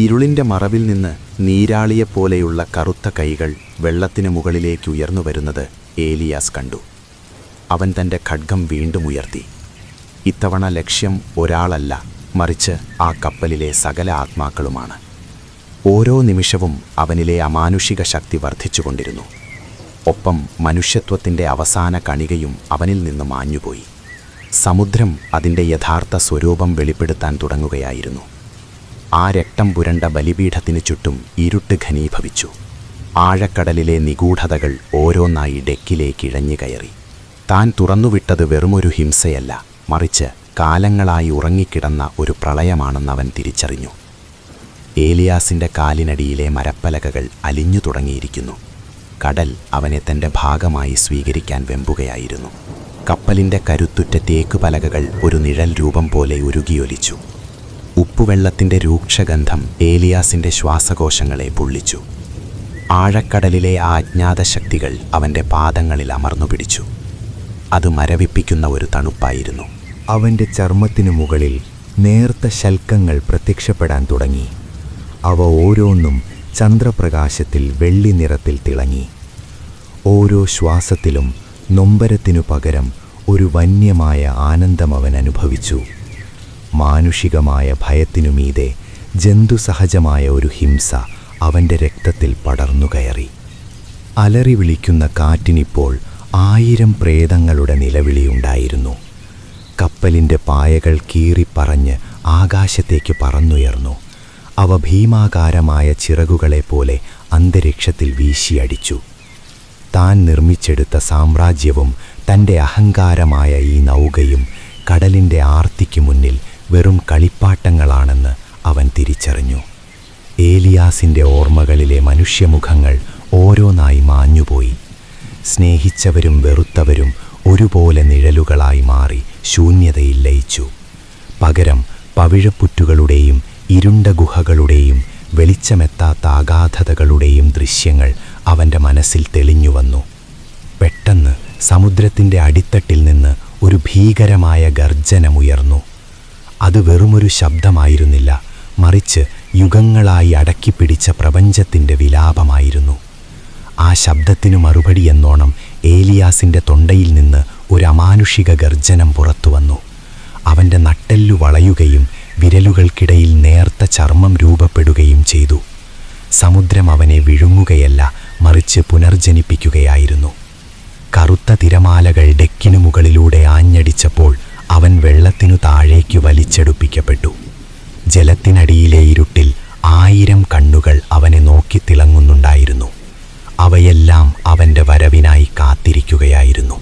ഇരുളിൻ്റെ മറവിൽ നിന്ന് നീരാളിയെപ്പോലെയുള്ള കറുത്ത കൈകൾ വെള്ളത്തിന് മുകളിലേക്ക് ഉയർന്നു വരുന്നത് ഏലിയാസ് കണ്ടു. അവൻ തൻ്റെ ഖഡ്ഗം വീണ്ടും ഉയർത്തി. ഇത്തവണ ലക്ഷ്യം ഒരാളല്ല, മറിച്ച് ആ കപ്പലിലെ സകല ആത്മാക്കളുമാണ്. ഓരോ നിമിഷവും അവനിലെ അമാനുഷിക ശക്തി വർദ്ധിച്ചുകൊണ്ടിരുന്നു. ഒപ്പം മനുഷ്യത്വത്തിൻ്റെ അവസാന കണികയും അവനിൽ നിന്ന് മാഞ്ഞുപോയി. സമുദ്രം അതിൻ്റെ യഥാർത്ഥ സ്വരൂപം വെളിപ്പെടുത്താൻ തുടങ്ങുകയായിരുന്നു. ആ രക്തം പുരണ്ട ബലിപീഠത്തിന് ചുറ്റും ഇരുട്ട് ഘനീഭവിച്ചു. ആഴക്കടലിലെ നിഗൂഢതകൾ ഓരോന്നായി ഡെക്കിലേക്ക് ഇഴഞ്ഞു കയറി. താൻ തുറന്നുവിട്ടത് വെറുമൊരു ഹിംസയല്ല, മറിച്ച് കാലങ്ങളായി ഉറങ്ങിക്കിടന്ന ഒരു പ്രളയമാണെന്നവൻ തിരിച്ചറിഞ്ഞു. ഏലിയാസിൻ്റെ കാലിനടിയിലെ മരപ്പലകകൾ അലിഞ്ഞു തുടങ്ങിയിരിക്കുന്നു. കടൽ അവനെ തൻ്റെ ഭാഗമായി സ്വീകരിക്കാൻ വെമ്പുകയായിരുന്നു. കപ്പലിൻ്റെ കരുത്തുറ്റ തേക്കുപലകകൾ ഒരു നിഴൽ രൂപം പോലെ ഉരുകിയൊലിച്ചു. ഉപ്പുവെള്ളത്തിൻ്റെ രൂക്ഷഗന്ധം ഏലിയാസിൻ്റെ ശ്വാസകോശങ്ങളെ പൊള്ളിച്ചു. ആഴക്കടലിലെ ആ അജ്ഞാത ശക്തികൾ അവൻ്റെ പാദങ്ങളിൽ അമർന്നു പിടിച്ചു. അത് മരവിപ്പിക്കുന്ന ഒരു തണുപ്പായിരുന്നു. അവൻ്റെ ചർമ്മത്തിനു മുകളിൽ നേർത്ത ശൽക്കങ്ങൾ പ്രത്യക്ഷപ്പെടാൻ തുടങ്ങി. അവ ഓരോന്നും ചന്ദ്രപ്രകാശത്തിൽ വെള്ളി നിറത്തിൽ തിളങ്ങി. ഓരോ ശ്വാസത്തിലും നൊമ്പരത്തിനു പകരം ഒരു വന്യമായ ആനന്ദം അവൻ അനുഭവിച്ചു. മാനുഷികമായ ഭയത്തിനുമീതെ ജന്തുസഹജമായ ഒരു ഹിംസ അവൻ്റെ രക്തത്തിൽ പടർന്നുകയറി. അലറി വിളിക്കുന്ന കാറ്റിനിപ്പോൾ 1000 പ്രേതങ്ങളുടെ നിലവിളിയുണ്ടായിരുന്നു. കപ്പലിൻ്റെ പായകൾ കീറിപ്പറഞ്ഞ് ആകാശത്തേക്ക് പറന്നുയർന്നു. അവ ഭീമാകാരമായ ചിറകുകളെപ്പോലെ അന്തരീക്ഷത്തിൽ വീശിയടിച്ചു. താൻ നിർമ്മിച്ചെടുത്ത സാമ്രാജ്യവും തൻ്റെ അഹങ്കാരമായ ഈ നൗകയും കടലിൻ്റെ ആർത്തിക്ക് മുന്നിൽ വെറും കളിപ്പാട്ടങ്ങളാണെന്ന് അവൻ തിരിച്ചറിഞ്ഞു. ഏലിയാസിൻ്റെ ഓർമ്മകളിലെ മനുഷ്യമുഖങ്ങൾ ഓരോന്നായി മാഞ്ഞുപോയി. സ്നേഹിച്ചവരും വെറുത്തവരും ഒരുപോലെ നിഴലുകളായി മാറി ശൂന്യതയിൽ ലയിച്ചു. പകരം പവിഴപ്പുറ്റുകളുടെയും ഇരുണ്ട ഗുഹകളുടെയും വെളിച്ചമെത്താത്ത അഗാധതകളുടെയും ദൃശ്യങ്ങൾ അവൻ്റെ മനസ്സിൽ തെളിഞ്ഞുവന്നു. പെട്ടെന്ന് സമുദ്രത്തിൻ്റെ അടിത്തട്ടിൽ നിന്ന് ഒരു ഭീകരമായ ഗർജനമുയർന്നു. അത് വെറുമൊരു ശബ്ദമായിരുന്നില്ല, മറിച്ച് യുഗങ്ങളായി അടക്കിപ്പിടിച്ച പ്രപഞ്ചത്തിൻ്റെ വിലാപമായിരുന്നു. ആ ശബ്ദത്തിനു മറുപടി എന്നോണം ഏലിയാസിൻ്റെ തൊണ്ടയിൽ നിന്ന് ഒരു അമാനുഷിക ഗർജനം പുറത്തുവന്നു. അവൻ്റെ നട്ടെല്ലു വളയുകയും വിരലുകൾക്കിടയിൽ നേർത്ത ചർമ്മം രൂപപ്പെടുകയും ചെയ്തു. സമുദ്രം അവനെ വിഴുങ്ങുകയല്ല, മറിച്ച് പുനർജനിപ്പിക്കുകയായിരുന്നു. കറുത്ത തിരമാലകൾ ഡെക്കിനു മുകളിലൂടെ ആഞ്ഞടിച്ചപ്പോൾ അവൻ വെള്ളത്തിനു താഴേക്കു വലിച്ചെടുപ്പിക്കപ്പെട്ടു. ജലത്തിനടിയിലെ ഇരുട്ടിൽ 1000 കണ്ണുകൾ അവനെ നോക്കി തിളങ്ങുന്നുണ്ടായിരുന്നു. അവയെല്ലാം അവൻ്റെ വരവിനായി കാത്തിരിക്കുകയായിരുന്നു.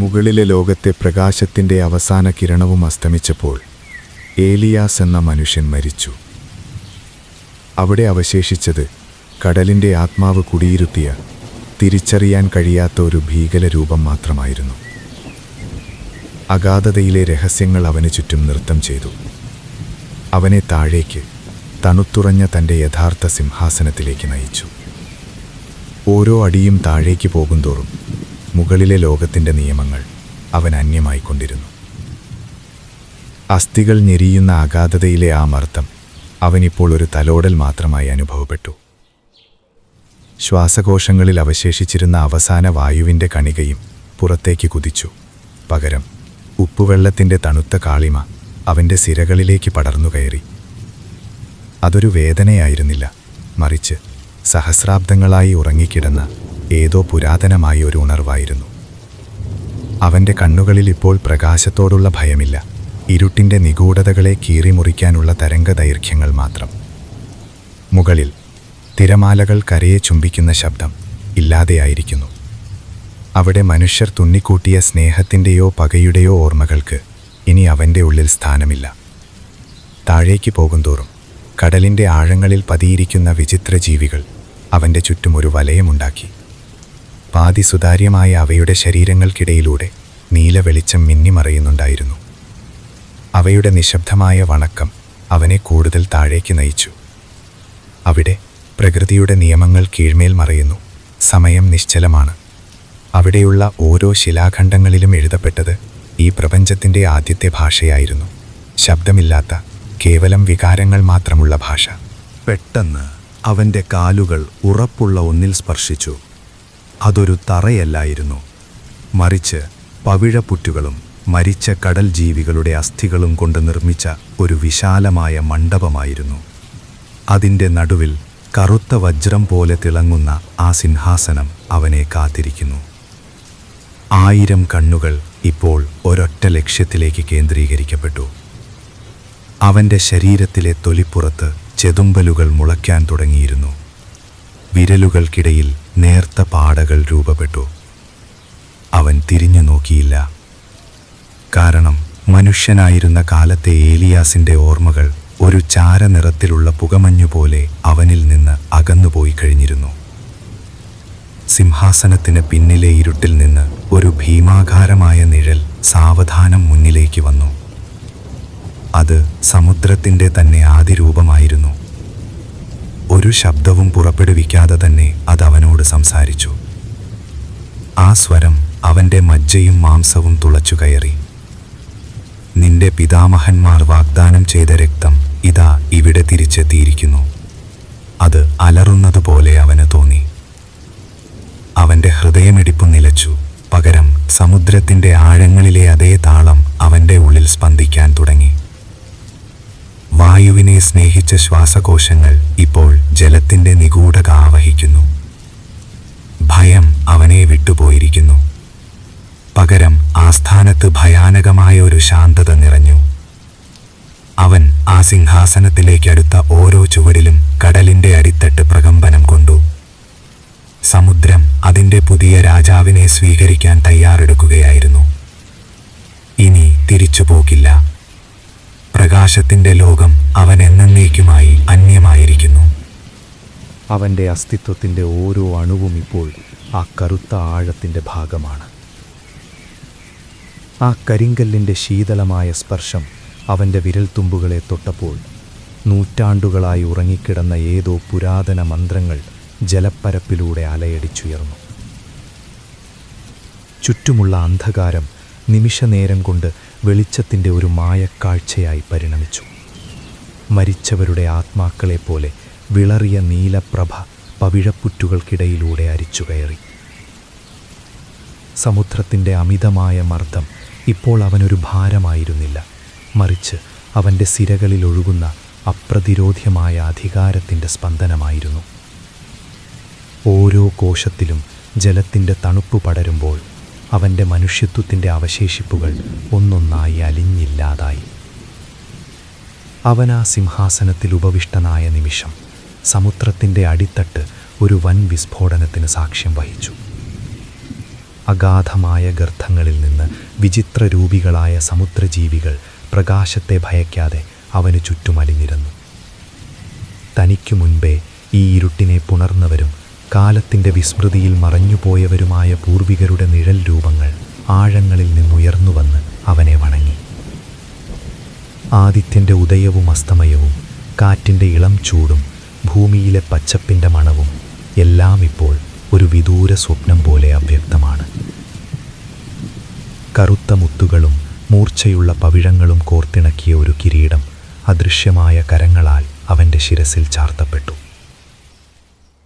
മുകളിലെ ലോകത്തെ പ്രകാശത്തിൻ്റെ അവസാന കിരണവും അസ്തമിച്ചപ്പോൾ ഏലിയാസ് എന്ന മനുഷ്യൻ മരിച്ചു. അവിടെ അവശേഷിച്ചത് കടലിൻ്റെ ആത്മാവ് കുടിയിരുത്തിയ തിരിച്ചറിയാൻ കഴിയാത്ത ഒരു ഭീകരരൂപം മാത്രമായിരുന്നു. അഗാധതയിലെ രഹസ്യങ്ങൾ അവന് ചുറ്റും നൃത്തം ചെയ്തു. അവനെ താഴേക്ക്, തണുത്തുറഞ്ഞ തൻ്റെ യഥാർത്ഥ സിംഹാസനത്തിലേക്ക് നയിച്ചു. ഓരോ അടിയും താഴേക്ക് പോകുന്തോറും മുകളിലെ ലോകത്തിൻ്റെ നിയമങ്ങൾ അവൻ അന്യമായിക്കൊണ്ടിരുന്നു. അസ്ഥികൾ ഞെരിയുന്ന അഗാധതയിലെ ആ മർദ്ദം അവനിപ്പോൾ ഒരു തലോടൽ മാത്രമായി അനുഭവപ്പെട്ടു. ശ്വാസകോശങ്ങളിൽ അവശേഷിച്ചിരുന്ന അവസാന വായുവിൻ്റെ കണികയും പുറത്തേക്ക് കുതിച്ചു. പകരം ഉപ്പുവെള്ളത്തിൻ്റെ തണുത്ത കാളിമ അവൻ്റെ സിരകളിലേക്ക് പടർന്നുകയറി. അതൊരു വേദനയായിരുന്നില്ല, മറിച്ച് സഹസ്രാബ്ദങ്ങളായി ഉറങ്ങിക്കിടന്ന ഏതോ പുരാതനമായ ഒരു ഉണർവായിരുന്നു. അവൻ്റെ കണ്ണുകളിൽ ഇപ്പോൾ പ്രകാശത്തോടുള്ള ഭയമില്ല, ഇരുട്ടിൻ്റെ നിഗൂഢതകളെ കീറിമുറിക്കാനുള്ള തരംഗദൈർഘ്യങ്ങൾ മാത്രം. മുകളിൽ തിരമാലകൾ കരയെ ചുംബിക്കുന്ന ശബ്ദം ഇല്ലാതെയായിരിക്കുന്നു. അവിടെ മനുഷ്യർ തുന്നിക്കൂട്ടിയ സ്നേഹത്തിൻ്റെയോ പകയുടെയോ ഓർമ്മകൾക്ക് ഇനി അവൻ്റെ ഉള്ളിൽ സ്ഥാനമില്ല. താഴേക്ക് പോകുന്തോറും കടലിൻ്റെ ആഴങ്ങളിൽ പതിയിരിക്കുന്ന വിചിത്ര ജീവികൾ അവൻ്റെ ചുറ്റും ഒരു വലയമുണ്ടാക്കി. പാതി സുതാര്യമായ അവയുടെ ശരീരങ്ങൾക്കിടയിലൂടെ നീല വെളിച്ചം മിന്നിമറയുന്നുണ്ടായിരുന്നു. അവയുടെ നിശബ്ദമായ വണക്കം അവനെ കൂടുതൽ താഴേക്ക് നയിച്ചു. അവിടെ പ്രകൃതിയുടെ നിയമങ്ങൾ കീഴ്മേൽ മറയുന്നു. സമയം നിശ്ചലമാണ്. അവിടെയുള്ള ഓരോ ശിലാഖണ്ഡങ്ങളിലും എഴുതപ്പെട്ടത് ഈ പ്രപഞ്ചത്തിൻ്റെ ആദ്യത്തെ ഭാഷയായിരുന്നു. ശബ്ദമില്ലാത്ത, കേവലം വികാരങ്ങൾ മാത്രമുള്ള ഭാഷ. പെട്ടെന്ന് അവൻ്റെ കാലുകൾ ഉറപ്പുള്ള ഒന്നിൽ സ്പർശിച്ചു. അതൊരു തറയല്ലായിരുന്നു, മറിച്ച് പവിഴപ്പുറ്റുകളും മരിച്ച കടൽ ജീവികളുടെ അസ്ഥികളും കൊണ്ട് നിർമ്മിച്ച ഒരു വിശാലമായ മണ്ഡപമായിരുന്നു. അതിൻ്റെ നടുവിൽ കറുത്ത വജ്രം പോലെ തിളങ്ങുന്ന ആ സിംഹാസനം അവനെ കാത്തിരിക്കുന്നു. 1000 കണ്ണുകൾ ഇപ്പോൾ ഒരൊറ്റ ലക്ഷ്യത്തിലേക്ക് കേന്ദ്രീകരിക്കപ്പെട്ടു. അവൻ്റെ ശരീരത്തിലെ തൊലിപ്പുറത്ത് ചെതുമ്പലുകൾ മുളയ്ക്കാൻ തുടങ്ങിയിരുന്നു. വിരലുകൾക്കിടയിൽ നേർത്ത പാടകൾ രൂപപ്പെട്ടു. അവൻ തിരിഞ്ഞു നോക്കിയില്ല. കാരണം മനുഷ്യനായിരുന്ന കാലത്തെ ഏലിയാസിൻ്റെ ഓർമ്മകൾ ഒരു ചാരനിറത്തിലുള്ള പുകമഞ്ഞുപോലെ അവനിൽ നിന്ന് അകന്നുപോയി കഴിഞ്ഞിരുന്നു. സിംഹാസനത്തിന് പിന്നിലെ ഇരുട്ടിൽ നിന്ന് ഒരു ഭീമാകാരമായ നിഴൽ സാവധാനം മുന്നിലേക്ക് വന്നു. അത് സമുദ്രത്തിൻ്റെ തന്നെ ആദിരൂപമായിരുന്നു. ഒരു ശബ്ദവും പുറപ്പെടുവിക്കാതെ തന്നെ അതവനോട് സംസാരിച്ചു. ആ സ്വരം അവൻ്റെ മജ്ജയും മാംസവും തുളച്ചു കയറി. നിന്റെ പിതാമഹന്മാർ വാഗ്ദാനം ചെയ്ത രക്തം ഇതാ ഇവിടെ തിരിച്ചെത്തിയിരിക്കുന്നു. അത് അലറുന്നതുപോലെ അവന് തോന്നി. അവൻ്റെ ഹൃദയമിടിപ്പ് നിലച്ചു. പകരം സമുദ്രത്തിൻ്റെ ആഴങ്ങളിലെ അതേ താളം അവൻ്റെ ഉള്ളിൽ സ്പന്ദിക്കാൻ തുടങ്ങി. വായുവിനെ സ്നേഹിച്ച ശ്വാസകോശങ്ങൾ ഇപ്പോൾ ജലത്തിൻ്റെ നിഗൂഢത ആവഹിക്കുന്നു. ഭയം അവനെ വിട്ടുപോയിരിക്കുന്നു. പകരം ആ സ്ഥാനത്ത് ഭയാനകമായ ഒരു ശാന്തത നിറഞ്ഞു. അവൻ ആ സിംഹാസനത്തിലേക്കടുത്ത ഓരോ ചുവടിലും കടലിൻ്റെ അടിത്തട്ട് പ്രകമ്പനം കൊണ്ടു. സമുദ്രം അതിൻ്റെ പുതിയ രാജാവിനെ സ്വീകരിക്കാൻ തയ്യാറെടുക്കുകയായിരുന്നു. ഇനി തിരിച്ചുപോകില്ല. പ്രകാശത്തിൻ്റെ ലോകം അവൻ എന്നേക്കുമായി അന്യമായിരിക്കുന്നു. അവൻ്റെ അസ്തിത്വത്തിൻ്റെ ഓരോ അണുവും ഇപ്പോൾ ആ കറുത്ത ആഴത്തിൻ്റെ ഭാഗമാണ്. ആ കരിങ്കല്ലിൻ്റെ ശീതളമായ സ്പർശം അവൻ്റെ വിരൽത്തുമ്പുകളെ തൊട്ടപ്പോൾ നൂറ്റാണ്ടുകളായി ഉറങ്ങിക്കിടന്ന ഏതോ പുരാതന മന്ത്രങ്ങൾ ജലപ്പരപ്പിലൂടെ അലയടിച്ചുയർന്നു. ചുറ്റുമുള്ള അന്ധകാരം നിമിഷനേരം കൊണ്ട് വെളിച്ചത്തിൻ്റെ ഒരു മായക്കാഴ്ചയായി പരിണമിച്ചു. മരിച്ചവരുടെ ആത്മാക്കളെപ്പോലെ വിളറിയ നീലപ്രഭ പവിഴപ്പുറ്റുകൾക്കിടയിലൂടെ അരിച്ചുകയറി. സമുദ്രത്തിൻ്റെ അമിതമായ മർദ്ദം ഇപ്പോൾ അവനൊരു ഭാരമായിരുന്നില്ല, മറിച്ച് അവൻ്റെ സിരകളിൽ ഒഴുകുന്ന അപ്രതിരോധ്യമായ അധികാരത്തിൻ്റെ സ്പന്ദനമായിരുന്നു. ഓരോ കോശത്തിലും ജലത്തിൻ്റെ തണുപ്പ് പടരുമ്പോൾ അവൻ്റെ മനുഷ്യത്വത്തിൻ്റെ അവശേഷിപ്പുകൾ ഒന്നൊന്നായി അലിഞ്ഞില്ലാതായി. അവൻ ആ സിംഹാസനത്തിൽ ഉപവിഷ്ടനായ നിമിഷം സമുദ്രത്തിൻ്റെ അടിത്തട്ട് ഒരു വൻ വിസ്ഫോടനത്തിന് സാക്ഷ്യം വഹിച്ചു. അഗാധമായ ഗർത്തങ്ങളിൽ നിന്ന് വിചിത്ര രൂപികളായ സമുദ്രജീവികൾ പ്രകാശത്തെ ഭയക്കാതെ അവന് ചുറ്റുമലിഞ്ഞിരുന്നു. തനിക്കു മുൻപേ ഈ ഇരുട്ടിനെ പുണർന്നവരും കാലത്തിൻ്റെ വിസ്മൃതിയിൽ മറഞ്ഞുപോയവരുമായ പൂർവികരുടെ നിഴൽ രൂപങ്ങൾ ആഴങ്ങളിൽ നിന്നുയർന്നുവന്ന് അവനെ വണങ്ങി. ആദിത്യൻ്റെ ഉദയവും അസ്തമയവും, കാറ്റിൻ്റെ ഇളം ചൂടും, ഭൂമിയിലെ പച്ചപ്പിൻ്റെ മണവും എല്ലാം ഇപ്പോൾ ഒരു വിദൂര സ്വപ്നം പോലെ അവ്യക്തമാണ്. കറുത്ത മുത്തുകളും മൂർച്ചയുള്ള പവിഴങ്ങളും കോർത്തിണക്കിയ ഒരു കിരീടം അദൃശ്യമായ കരങ്ങളാൽ അവൻ്റെ ശിരസിൽ ചാർത്തപ്പെട്ടു.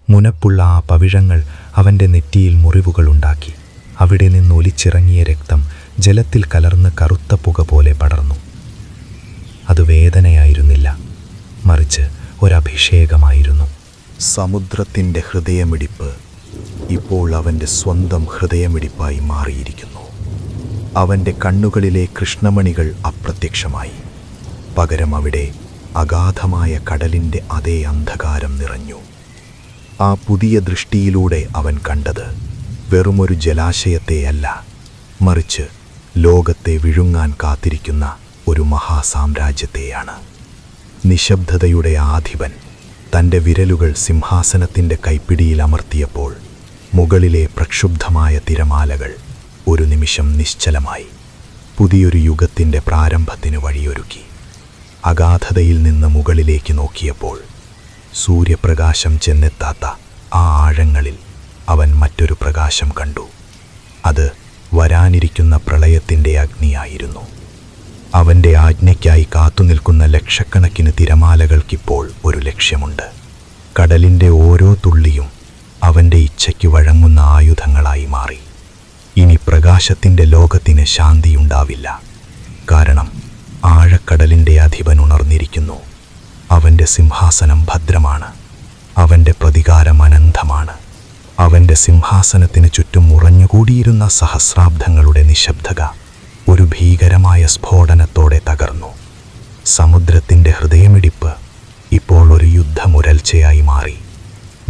മുനപ്പുള്ള ആ പവിഴങ്ങൾ അവൻ്റെ നെറ്റിയിൽ മുറിവുകളുണ്ടാക്കി. അവിടെ നിന്ന് ഒലിച്ചിറങ്ങിയ രക്തം ജലത്തിൽ കലർന്ന് കറുത്ത പുക പോലെ പടർന്നു. അത് വേദനയായിരുന്നില്ല, മറിച്ച് ഒരഭിഷേകമായിരുന്നു. സമുദ്രത്തിൻ്റെ ഹൃദയമിടിപ്പ് ഇപ്പോൾ അവൻ്റെ സ്വന്തം ഹൃദയമിടിപ്പായി മാറിയിരിക്കുന്നു. അവൻ്റെ കണ്ണുകളിലെ കൃഷ്ണമണികൾ അപ്രത്യക്ഷമായി. പകരം അവിടെ അഗാധമായ കടലിൻ്റെ അതേ അന്ധകാരം നിറഞ്ഞു. ആ പുതിയ ദൃഷ്ടിയിലൂടെ അവൻ കണ്ടത് വെറുമൊരു ജലാശയത്തെയല്ല, മറിച്ച് ലോകത്തെ വിഴുങ്ങാൻ കാത്തിരിക്കുന്ന ഒരു മഹാസാമ്രാജ്യത്തെയാണ്. നിശബ്ദതയുടെ ആധിപൻ തൻ്റെ വിരലുകൾ സിംഹാസനത്തിൻ്റെ കൈപ്പിടിയിൽ അമർത്തിയപ്പോൾ മുകളിലെ പ്രക്ഷുബ്ധമായ തിരമാലകൾ ഒരു നിമിഷം നിശ്ചലമായി. പുതിയൊരു യുഗത്തിൻ്റെ പ്രാരംഭത്തിന് വഴിയൊരുക്കി. അഗാധതയിൽ നിന്ന് മുകളിലേക്ക് നോക്കിയപ്പോൾ സൂര്യപ്രകാശം ചെന്നെത്താത്ത ആ ആഴങ്ങളിൽ അവൻ മറ്റൊരു പ്രകാശം കണ്ടു. അത് വരാനിരിക്കുന്ന പ്രളയത്തിൻ്റെ അഗ്നിയായിരുന്നു. അവൻ്റെ ആജ്ഞയ്ക്കായി കാത്തുനിൽക്കുന്ന ലക്ഷക്കണക്കിന് തിരമാലകൾക്കിപ്പോൾ ഒരു ലക്ഷ്യമുണ്ട്. കടലിൻ്റെ ഓരോ തുള്ളിയും അവൻ്റെ ഇച്ഛയ്ക്ക് വഴങ്ങുന്ന ആയുധങ്ങളായി മാറി. ഇനി പ്രകാശത്തിൻ്റെ ലോകത്തിന് ശാന്തിയുണ്ടാവില്ല. കാരണം ആഴക്കടലിൻ്റെ അധിപൻ ഉണർന്നിരിക്കുന്നു. അവൻ്റെ സിംഹാസനം ഭദ്രമാണ്. അവൻ്റെ പ്രതികാരം അനന്തമാണ്. അവൻ്റെ സിംഹാസനത്തിന് ചുറ്റും ഉറഞ്ഞുകൂടിയിരുന്ന സഹസ്രാബ്ദങ്ങളുടെ നിശബ്ദത ഒരു ഭീകരമായ സ്ഫോടനത്തോടെ തകർന്നു. സമുദ്രത്തിൻ്റെ ഹൃദയമിടിപ്പ് ഇപ്പോൾ ഒരു യുദ്ധമുരൽച്ചയായി മാറി.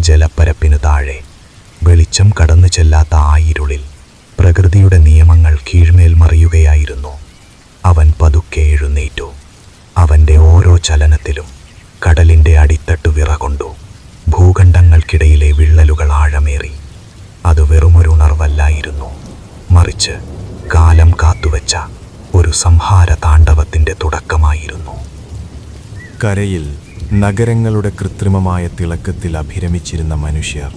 ജലപ്പരപ്പിനു താഴെ വെളിച്ചം കടന്നു ചെല്ലാത്ത ആ ഇരുളിൽ പ്രകൃതിയുടെ നിയമങ്ങൾ കീഴ്മേൽ മറിയുകയായിരുന്നു. അവൻ പതുക്കെ എഴുന്നേറ്റു. അവൻ്റെ ഓരോ ചലനത്തിലും കടലിൻ്റെ അടിത്തട്ട് വിറകൊണ്ടു. ഭൂഖണ്ഡങ്ങൾക്കിടയിലെ വിള്ളലുകൾ ആഴമേറി. അത് വെറുമൊരു ഉണർവല്ലായിരുന്നു, മറിച്ച് കാലം കാത്തുവച്ച ഒരു സംഹാര താണ്ഡവത്തിൻ്റെ തുടക്കമായിരുന്നു. കരയിൽ നഗരങ്ങളുടെ കൃത്രിമമായ തിളക്കത്തിൽ അഭിരമിച്ചിരുന്ന മനുഷ്യർ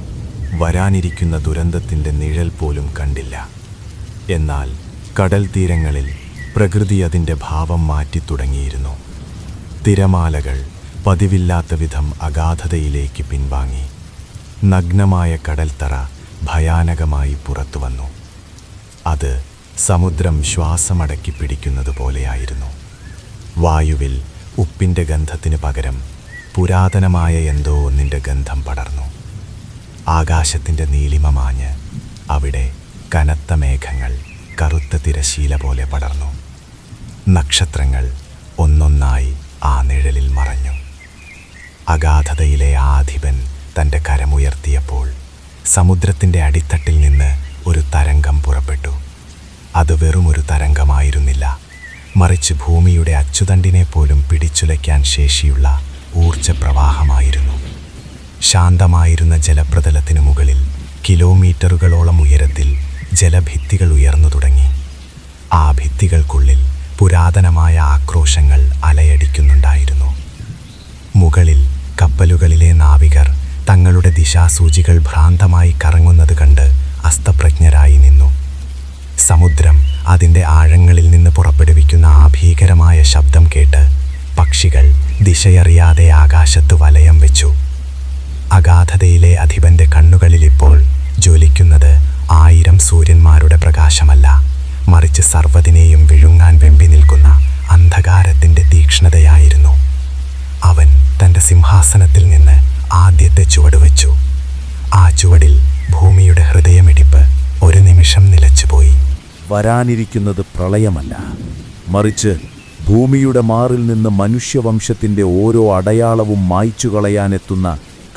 വരാനിരിക്കുന്ന ദുരന്തത്തിൻ്റെ നിഴൽ പോലും കണ്ടില്ല. എന്നാൽ കടൽ തീരങ്ങളിൽ പ്രകൃതി അതിൻ്റെ ഭാവം മാറ്റിത്തുടങ്ങിയിരുന്നു. തിരമാലകൾ പതിവില്ലാത്ത വിധം അഗാധതയിലേക്ക് പിൻവാങ്ങി. നഗ്നമായ കടൽത്തറ ഭയാനകമായി പുറത്തു വന്നു. അത് സമുദ്രം ശ്വാസമടക്കി പിടിക്കുന്നത് പോലെയായിരുന്നു. വായുവിൽ ഉപ്പിൻ്റെ ഗന്ധത്തിന് പകരം പുരാതനമായ എന്തോ ഒന്നിൻ്റെ ഗന്ധം പടർന്നു. ആകാശത്തിൻ്റെ നീലിമ മാഞ്ഞ് അവിടെ കനത്ത മേഘങ്ങൾ കറുത്ത തിരശീല പോലെ പടർന്നു. നക്ഷത്രങ്ങൾ ഒന്നൊന്നായി ആ നിഴലിൽ മറഞ്ഞു. അഗാധതയിലെ ആധിപൻ തൻ്റെ കരമുയർത്തിയപ്പോൾ സമുദ്രത്തിൻ്റെ അടിത്തട്ടിൽ നിന്ന് ഒരു തരംഗം പുറപ്പെട്ടു. അത് വെറുമൊരു തരംഗമായിരുന്നില്ല, മറിച്ച് ഭൂമിയുടെ അച്ചുതണ്ടിനെ പോലും പിടിച്ചുലയ്ക്കാൻ ശേഷിയുള്ള ഊർജപ്രവാഹമായിരുന്നു. ശാന്തമായിരുന്ന ജലപ്രതലത്തിനു മുകളിൽ കിലോമീറ്ററുകളോളം ഉയരത്തിൽ ജലഭിത്തികൾ ഉയർന്നു തുടങ്ങി. ആ ഭിത്തികൾക്കുള്ളിൽ പുരാതനമായ ആക്രോശങ്ങൾ അലയടിക്കുന്നുണ്ടായിരുന്നു. മുകളിൽ കപ്പലുകളിലെ നാവികർ തങ്ങളുടെ ദിശാസൂചികൾ ഭ്രാന്തമായി കറങ്ങുന്നത് കണ്ട് അസ്തപ്രജ്ഞരായി നിന്നു. സമുദ്രം അതിൻ്റെ ആഴങ്ങളിൽ നിന്ന് പുറപ്പെടുവിക്കുന്ന ആ ഭീകരമായ ശബ്ദം കേട്ട് പക്ഷികൾ ദിശയറിയാതെ ആകാശത്ത് വലയം വെച്ചു. അഗാധതയിലെ അധിപന്റെ കണ്ണുകളിലിപ്പോൾ ജ്വലിക്കുന്നത് 1000 സൂര്യന്മാരുടെ പ്രകാശമല്ല, മറിച്ച് സർവ്വതിനെയും വിഴുങ്ങാൻ വെമ്പി നിൽക്കുന്ന അന്ധകാരത്തിൻ്റെ തീക്ഷ്ണതയായിരുന്നു. അവൻ തൻ്റെ സിംഹാസനത്തിൽ നിന്ന് ആദ്യത്തെ ചുവട് വെച്ചു. ആ ചുവടിൽ ഭൂമിയുടെ ഹൃദയമിടിപ്പ് ഒരു നിമിഷം നിലച്ചുപോയി. വരാനിരിക്കുന്നത് പ്രളയമല്ല, മറിച്ച് ഭൂമിയുടെ മാറിൽ നിന്ന് മനുഷ്യവംശത്തിൻ്റെ ഓരോ അടയാളവും മായ്ച്ചു കളയാനെത്തുന്ന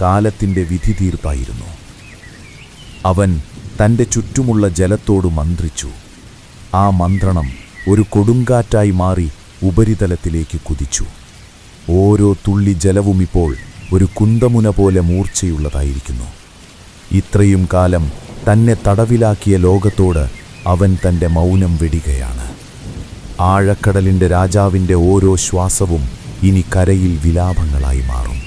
കാലത്തിൻ്റെ വിധി തീർപ്പായിരുന്നു. അവൻ തൻ്റെ ചുറ്റുമുള്ള ജലത്തോട് മന്ത്രിച്ചു. ആ മന്ത്രണം ഒരു കൊടുങ്കാറ്റായി മാറി ഉപരിതലത്തിലേക്ക് കുതിച്ചു. ഓരോ തുള്ളി ജലവും ഇപ്പോൾ ഒരു കുന്തമുന പോലെ മൂർച്ചയുള്ളതായിരിക്കുന്നു. ഇത്രയും കാലം തന്നെ തടവിലാക്കിയ ലോകത്തോട് അവൻ തൻ്റെ മൗനം വെടികയാണ്. ആഴക്കടലിൻ്റെ രാജാവിൻ്റെ ഓരോ ശ്വാസവും ഇനി കരയിൽ വിലാപങ്ങളായി മാറും.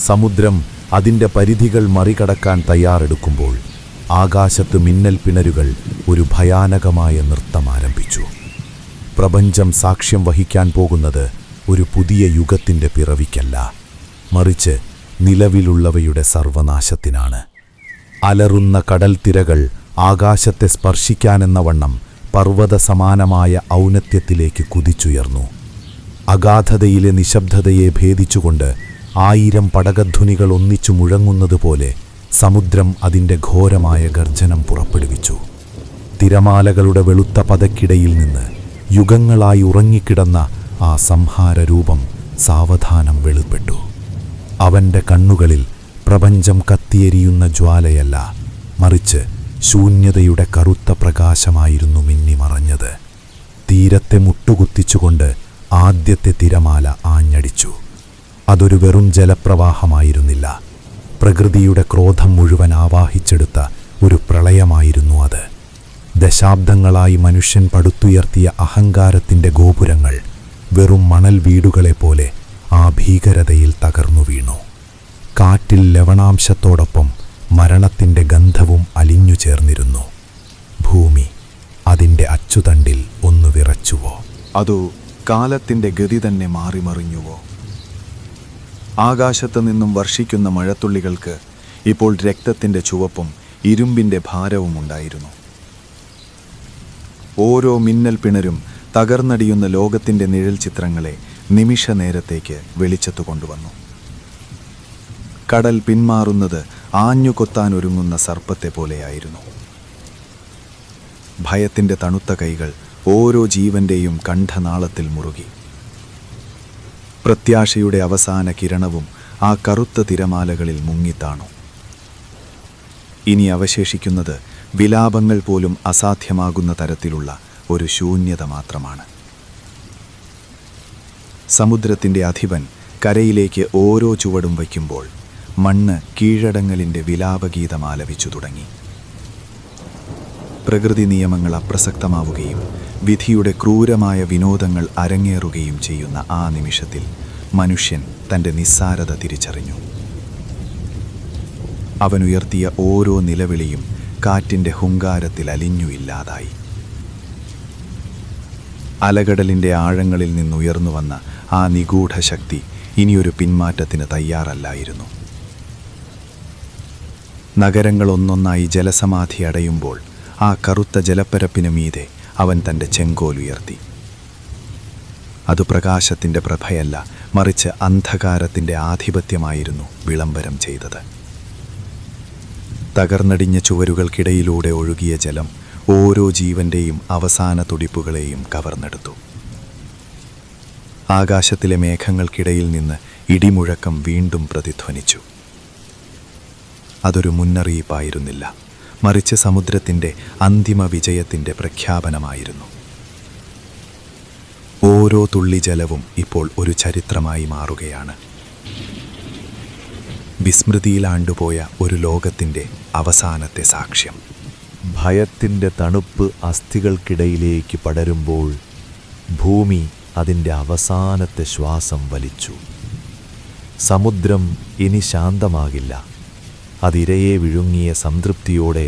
സമുദ്രം അതിൻ്റെ പരിധികൾ മറികടക്കാൻ തയ്യാറെടുക്കുമ്പോൾ ആകാശത്ത് മിന്നൽ പിണരുകൾ ഒരു ഭയാനകമായ നൃത്തം ആരംഭിച്ചു. പ്രപഞ്ചം സാക്ഷ്യം വഹിക്കാൻ പോകുന്നത് ഒരു പുതിയ യുഗത്തിൻ്റെ പിറവിക്കല്ല, മറിച്ച് നിലവിലുള്ളവയുടെ സർവനാശത്തിനാണ്. അലറുന്ന കടൽത്തിരകൾ ആകാശത്തെ സ്പർശിക്കാനെന്ന വണ്ണം പർവ്വതസമാനമായ ഔന്നത്യത്തിലേക്ക് കുതിച്ചുയർന്നു. അഗാധതയിലെ നിശബ്ദതയെ ഭേദിച്ചുകൊണ്ട് 1000 പടകധ്വനികൾ ഒന്നിച്ചു മുഴങ്ങുന്നതുപോലെ സമുദ്രം അതിൻ്റെ ഘോരമായ ഗർജനം പുറപ്പെടുവിച്ചു. തിരമാലകളുടെ വെളുത്ത പതക്കിടയിൽ നിന്ന് യുഗങ്ങളായി ഉറങ്ങിക്കിടന്ന ആ സംഹാരരൂപം സാവധാനം വെളിപ്പെട്ടു. അവൻ്റെ കണ്ണുകളിൽ പ്രപഞ്ചം കത്തിയെരിയുന്ന ജ്വാലയല്ല, മറിച്ച് ശൂന്യതയുടെ കറുത്ത പ്രകാശമായിരുന്നു മിന്നിമറഞ്ഞത്. തീരത്തെ മുട്ടുകുത്തിച്ചുകൊണ്ട് ആദ്യത്തെ തിരമാല ആഞ്ഞടിച്ചു. അതൊരു വെറും ജലപ്രവാഹമായിരുന്നില്ല, പ്രകൃതിയുടെ ക്രോധം മുഴുവൻ ആവാഹിച്ചെടുത്ത ഒരു പ്രളയമായിരുന്നു അത്. ദശാബ്ദങ്ങളായി മനുഷ്യൻ പടുത്തുയർത്തിയ അഹങ്കാരത്തിൻ്റെ ഗോപുരങ്ങൾ വെറും മണൽ വീടുകളെപ്പോലെ ആ ഭീകരതയിൽ തകർന്നു വീണു. കാറ്റിൽ ലവണാംശത്തോടൊപ്പം മരണത്തിൻ്റെ ഗന്ധവും അലിഞ്ഞു ചേർന്നിരുന്നു. ഭൂമി അതിൻ്റെ അച്ചുതണ്ടിൽ ഒന്ന് വിറച്ചുവോ? അതോ കാലത്തിൻ്റെ ഗതി തന്നെ മാറിമറിഞ്ഞുവോ? ആകാശത്തു നിന്നും വർഷിക്കുന്ന മഴത്തുള്ളികൾക്ക് ഇപ്പോൾ രക്തത്തിൻ്റെ ചുവപ്പും ഇരുമ്പിൻ്റെ ഭാരവും ഉണ്ടായിരുന്നു. ഓരോ മിന്നൽ പിണരും തകർന്നടിയുന്ന ലോകത്തിൻ്റെ നിഴൽ ചിത്രങ്ങളെ നിമിഷ നേരത്തേക്ക് വെളിച്ചത്തു കൊണ്ടുവന്നു. കടൽ പിന്മാറുന്നത് ആഞ്ഞുകൊത്താനൊരുങ്ങുന്ന സർപ്പത്തെ പോലെയായിരുന്നു. ഭയത്തിൻ്റെ തണുത്ത കൈകൾ ഓരോ ജീവന്റെയും കണ്ഠനാളത്തിൽ മുറുകി. പ്രത്യാശയുടെ അവസാന കിരണവും ആ കറുത്ത തിരമാലകളിൽ മുങ്ങിത്താണു. ഇനി അവശേഷിക്കുന്നത് വിലാപങ്ങൾ പോലും അസാധ്യമാകുന്ന തരത്തിലുള്ള ഒരു ശൂന്യത മാത്രമാണ്. സമുദ്രത്തിൻ്റെ അധിപൻ കരയിലേക്ക് ഓരോ ചുവടും വയ്ക്കുമ്പോൾ മണ്ണ് കീഴടങ്ങലിൻ്റെ വിലാപഗീതം ആലപിച്ചു തുടങ്ങി. പ്രകൃതി നിയമങ്ങൾ അപ്രസക്തമാവുകയും വിധിയുടെ ക്രൂരമായ വിനോദങ്ങൾ അരങ്ങേറുകയും ചെയ്യുന്ന ആ നിമിഷത്തിൽ മനുഷ്യൻ തൻ്റെ നിസ്സാരത തിരിച്ചറിഞ്ഞു. അവനുയർത്തിയ ഓരോ നിലവിളിയും കാറ്റിൻ്റെ ഹുങ്കാരത്തിൽ അലിഞ്ഞു ഇല്ലാതായി. അലകടലിൻ്റെ ആഴങ്ങളിൽ നിന്നുയർന്നു വന്ന ആ നിഗൂഢ ശക്തി ഇനിയൊരു പിന്മാറ്റത്തിന് തയ്യാറല്ലായിരുന്നു. നഗരങ്ങൾ ഒന്നൊന്നായി ജലസമാധി അടയുമ്പോൾ ആ കറുത്ത ജലപ്പരപ്പിനു മീതെ അവൻ തൻ്റെ ചെങ്കോലുയർത്തി. അത് പ്രകാശത്തിൻ്റെ പ്രഭയല്ല, മറിച്ച് അന്ധകാരത്തിൻ്റെ ആധിപത്യമായിരുന്നു വിളംബരം ചെയ്തത്. തകർന്നടിഞ്ഞ ചുവരുകൾക്കിടയിലൂടെ ഒഴുകിയ ജലം ഓരോ ജീവന്റെയും അവസാന തുടിപ്പുകളെയും കവർന്നെടുത്തു. ആകാശത്തിലെ മേഘങ്ങൾക്കിടയിൽ നിന്ന് ഇടിമുഴക്കം വീണ്ടും പ്രതിധ്വനിച്ചു. അതൊരു മുന്നറിയിപ്പായിരുന്നില്ല, മറിച്ച് സമുദ്രത്തിൻ്റെ അന്തിമ വിജയത്തിൻ്റെ പ്രഖ്യാപനമായിരുന്നു. ഓരോ തുള്ളി ജലവും ഇപ്പോൾ ഒരു ചരിത്രമായി മാറുകയാണ്. വിസ്മൃതിയിലാണ്ടുപോയ ഒരു ലോകത്തിൻ്റെ അവസാനത്തെ സാക്ഷ്യം. ഭയത്തിൻ്റെ തണുപ്പ് അസ്ഥികൾക്കിടയിലേക്ക് പടരുമ്പോൾ ഭൂമി അതിൻ്റെ അവസാനത്തെ ശ്വാസം വലിച്ചു. സമുദ്രം ഇനി ശാന്തമാകില്ല. അതിരയെ വിഴുങ്ങിയ സംതൃപ്തിയോടെ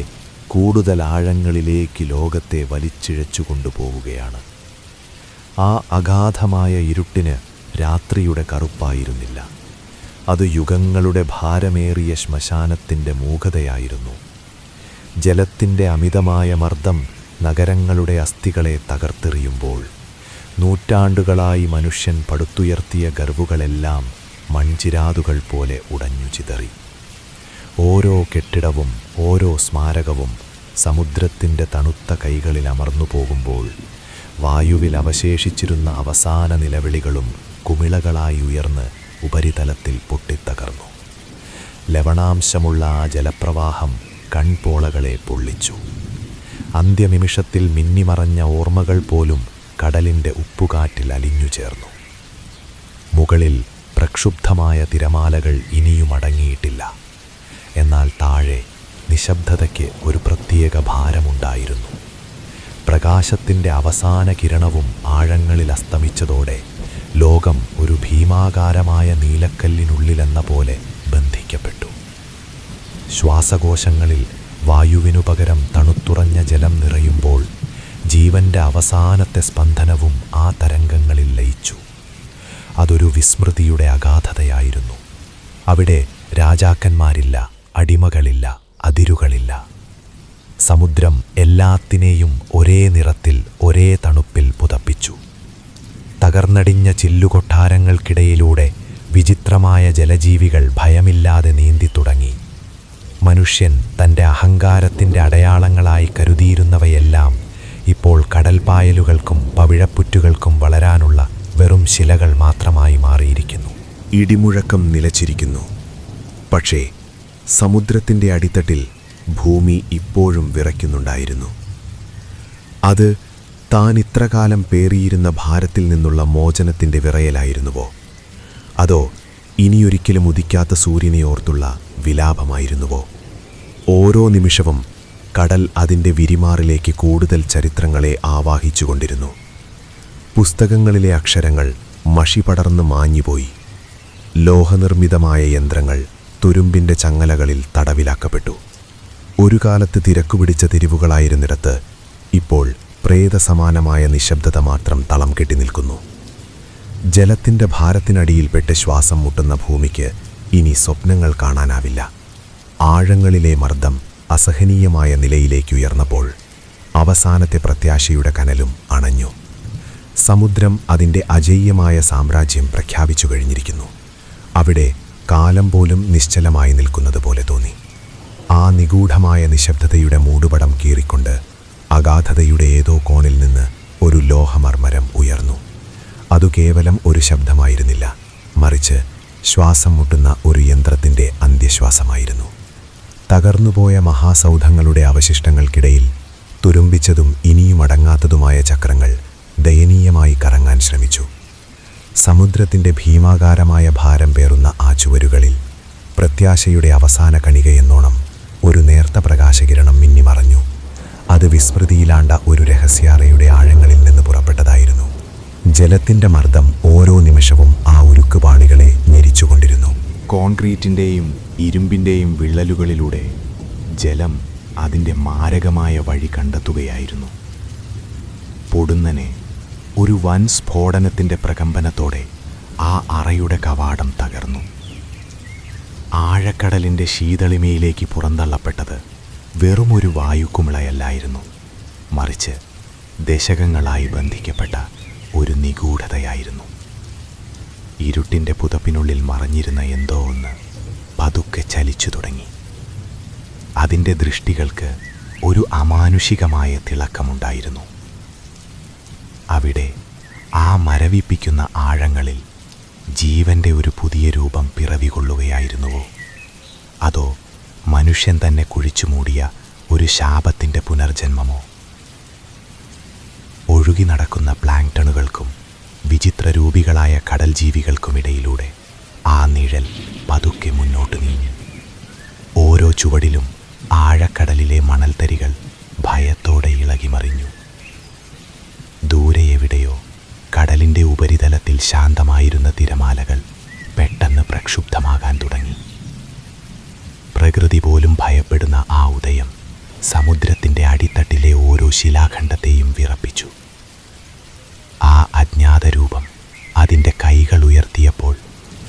കൂടുതൽ ആഴങ്ങളിലേക്ക് ലോകത്തെ വലിച്ചിഴച്ചു കൊണ്ടുപോവുകയാണ്. ആ അഗാധമായ ഇരുട്ടിന് രാത്രിയുടെ കറുപ്പായിരുന്നില്ല. അത് യുഗങ്ങളുടെ ഭാരമേറിയ ശ്മശാനത്തിൻ്റെ മൂകതയായിരുന്നു. ജലത്തിൻ്റെ അമിതമായ മർദ്ദം നഗരങ്ങളുടെ അസ്ഥികളെ തകർത്തെറിയുമ്പോൾ നൂറ്റാണ്ടുകളായി മനുഷ്യൻ പടുത്തുയർത്തിയ ഗർവുകളെല്ലാം മൺചിരാതുകൾ പോലെ ഉടഞ്ഞു ചിതറി. ഓരോ കെട്ടിടവും ഓരോ സ്മാരകവും സമുദ്രത്തിൻ്റെ തണുത്ത കൈകളിൽ അമർന്നു പോകുമ്പോൾ വായുവിൽ അവശേഷിച്ചിരുന്ന അവസാന നിലവിളികളും കുമിളകളായി ഉയർന്ന് ഉപരിതലത്തിൽ പൊട്ടിത്തകർന്നു. ലവണാംശമുള്ള ആ ജലപ്രവാഹം കൺപോളകളെ പൊള്ളിച്ചു. അന്ത്യനിമിഷത്തിൽ മിന്നിമറഞ്ഞ ഓർമ്മകൾ പോലും കടലിൻ്റെ ഉപ്പുകാറ്റിൽ അലിഞ്ഞു ചേർന്നു. മുകളിൽ പ്രക്ഷുബ്ധമായ തിരമാലകൾ ഇനിയും അടങ്ങിയിട്ടില്ല. എന്നാൽ താഴെ നിശബ്ദതയ്ക്ക് ഒരു പ്രത്യേക ഭാരമുണ്ടായിരുന്നു. പ്രകാശത്തിൻ്റെ അവസാന കിരണവും ആഴങ്ങളിൽ അസ്തമിച്ചതോടെ ലോകം ഒരു ഭീമാകാരമായ നീലക്കല്ലിനുള്ളിലെന്ന പോലെ ബന്ധിക്കപ്പെട്ടു. ശ്വാസകോശങ്ങളിൽ വായുവിനു പകരം തണുത്തുറഞ്ഞ ജലം നിറയുമ്പോൾ ജീവന്റെ അവസാനത്തെ സ്പന്ദനവും ആ തരംഗങ്ങളിൽ ലയിച്ചു. അതൊരു വിസ്മൃതിയുടെ അഗാധതയായിരുന്നു. അവിടെ രാജാക്കന്മാരില്ല, അടിമകളില്ല, അതിരുകളില്ല. സമുദ്രം എല്ലാത്തിനെയും ഒരേ നിറത്തിൽ, ഒരേ തണുപ്പിൽ പുതപ്പിച്ചു. തകർന്നടിഞ്ഞ ചില്ലുകൊട്ടാരങ്ങൾക്കിടയിലൂടെ വിചിത്രമായ ജലജീവികൾ ഭയമില്ലാതെ നീന്തി തുടങ്ങി. മനുഷ്യൻ തൻ്റെ അഹങ്കാരത്തിൻ്റെ അടയാളങ്ങളായി കരുതിയിരുന്നവയെല്ലാം ഇപ്പോൾ കടൽപ്പായലുകൾക്കും പവിഴപ്പുറ്റുകൾക്കും വളരാനുള്ള വെറും ശിലകൾ മാത്രമായി മാറിയിരിക്കുന്നു. ഇടിമുഴക്കം നിലച്ചിരിക്കുന്നു. പക്ഷേ സമുദ്രത്തിൻ്റെ അടിത്തട്ടിൽ ഭൂമി ഇപ്പോഴും വിറയ്ക്കുന്നുണ്ടായിരുന്നു. അത് താൻ ഇത്രകാലം പേറിയിരുന്ന ഭാരത്തിൽ നിന്നുള്ള മോചനത്തിൻ്റെ വിറയലായിരുന്നുവോ, അതോ ഇനിയൊരിക്കലും ഉദിക്കാത്ത സൂര്യനെ ഓർത്തുള്ള വിലാപമായിരുന്നുവോ? ഓരോ നിമിഷവും കടൽ അതിൻ്റെ വിരിമാറിലേക്ക് കൂടുതൽ ചരിത്രങ്ങളെ ആവാഹിച്ചുകൊണ്ടിരുന്നു. പുസ്തകങ്ങളിലെ അക്ഷരങ്ങൾ മഷി പടർന്ന് മാഞ്ഞുപോയി. ലോഹനിർമ്മിതമായ യന്ത്രങ്ങൾ തുരുമ്പിൻ്റെ ചങ്ങലകളിൽ തടവിലാക്കപ്പെട്ടു. ഒരു കാലത്ത് തിരക്കുപിടിച്ച തിരിവുകളായിരുന്നിടത്ത് ഇപ്പോൾ പ്രേതസമാനമായ നിശബ്ദത മാത്രം തളം കെട്ടി നിൽക്കുന്നു. ജലത്തിൻ്റെ ഭാരത്തിനടിയിൽപ്പെട്ട് ശ്വാസം മുട്ടുന്ന ഭൂമിക്ക് ഇനി സ്വപ്നങ്ങൾ കാണാനാവില്ല. ആഴങ്ങളിലെ മർദ്ദം അസഹനീയമായ നിലയിലേക്കുയർന്നപ്പോൾ അവസാനത്തെ പ്രത്യാശയുടെ കനലും അണഞ്ഞു. സമുദ്രം അതിൻ്റെ അജയ്യമായ സാമ്രാജ്യം പ്രഖ്യാപിച്ചു കഴിഞ്ഞിരിക്കുന്നു. അവിടെ കാലം പോലും നിശ്ചലമായി നിൽക്കുന്നത് പോലെ തോന്നി. ആ നിഗൂഢമായ നിശബ്ദതയുടെ മൂടുപടം കീറിക്കൊണ്ട് അഗാധതയുടെ ഏതോ കോണിൽ നിന്ന് ഒരു ലോഹമർമരം ഉയർന്നു. അതു കേവലം ഒരു ശബ്ദമായിരുന്നില്ല, മറിച്ച് ശ്വാസം മുട്ടുന്ന ഒരു യന്ത്രത്തിൻ്റെ അന്ത്യശ്വാസമായിരുന്നു. തകർന്നുപോയ മഹാസൗധങ്ങളുടെ അവശിഷ്ടങ്ങൾക്കിടയിൽ തുരുമ്പിച്ചതും ഇനിയും അടങ്ങാത്തതുമായ ചക്രങ്ങൾ ദയനീയമായി കറങ്ങാൻ ശ്രമിച്ചു. സമുദ്രത്തിൻ്റെ ഭീമാകാരമായ ഭാരം പേറുന്ന ആ ചുവരുകളിൽ പ്രത്യാശയുടെ അവസാന കണികയെന്നോണം ഒരു നേർത്ത പ്രകാശകിരണം മിന്നിമറഞ്ഞു. അത് വിസ്മൃതിയിലാണ്ട ഒരു രഹസ്യാറയുടെ ആഴങ്ങളിൽ നിന്ന് പുറപ്പെട്ടതായിരുന്നു. ജലത്തിൻ്റെ മർദ്ദം ഓരോ നിമിഷവും ആ ഉരുക്കുപാളികളെ ഞെരിച്ചുകൊണ്ടിരുന്നു. കോൺക്രീറ്റിൻ്റെയും ഇരുമ്പിൻ്റെയും വിള്ളലുകളിലൂടെ ജലം അതിൻ്റെ മാരകമായ വഴി കണ്ടെത്തുകയായിരുന്നു. പൊടുന്നനെ ഒരു വൻ സ്ഫോടനത്തിൻ്റെ പ്രകമ്പനത്തോടെ ആ അറയുടെ കവാടം തകർന്നു. ആഴക്കടലിൻ്റെ ശീതളിമയിലേക്ക് പുറന്തള്ളപ്പെട്ടത് വെറുമൊരു വായുക്കുമിളയല്ലായിരുന്നു, മറിച്ച് ദശകങ്ങളായി ബന്ധിക്കപ്പെട്ട ഒരു നിഗൂഢതയായിരുന്നു. ഇരുട്ടിൻ്റെ പുതപ്പിനുള്ളിൽ മറഞ്ഞിരുന്ന എന്തോ ഒന്ന് പതുക്കെ ചലിച്ചു തുടങ്ങി. അതിൻ്റെ ദൃഷ്ടികൾക്ക് ഒരു അമാനുഷികമായ തിളക്കമുണ്ടായിരുന്നു. അവിടെ ആ മരവിപ്പിക്കുന്ന ആഴങ്ങളിൽ ജീവൻ്റെ ഒരു പുതിയ രൂപം പിറവികൊള്ളുകയായിരുന്നുവോ, അതോ മനുഷ്യൻ തന്നെ കുഴിച്ചു മൂടിയ ഒരു ശാപത്തിൻ്റെ പുനർജന്മമോ? ഒഴുകി നടക്കുന്ന പ്ലാങ്ടണുകൾക്കും വിചിത്രരൂപികളായ കടൽ ജീവികൾക്കുമിടയിലൂടെ ആ നിഴൽ പതുക്കെ മുന്നോട്ട് നീങ്ങി. ഓരോ ചുവടിലും ആഴക്കടലിലെ മണൽത്തരികൾ ഭയത്തോടെ ഇളകിമറിഞ്ഞു. ദൂരെ എവിടെയോ കടലിൻ്റെ ഉപരിതലത്തിൽ ശാന്തമായിരുന്ന തിരമാലകൾ പെട്ടെന്ന് പ്രക്ഷുബ്ധമാകാൻ തുടങ്ങി. പ്രകൃതി പോലും ഭയപ്പെടുന്ന ആ ഉദയം സമുദ്രത്തിൻ്റെ അടിത്തട്ടിലെ ഓരോ ശിലാഖണ്ഡത്തെയും വിറപ്പിച്ചു. ആ അജ്ഞാത രൂപം അതിൻ്റെ കൈകൾ ഉയർത്തിയപ്പോൾ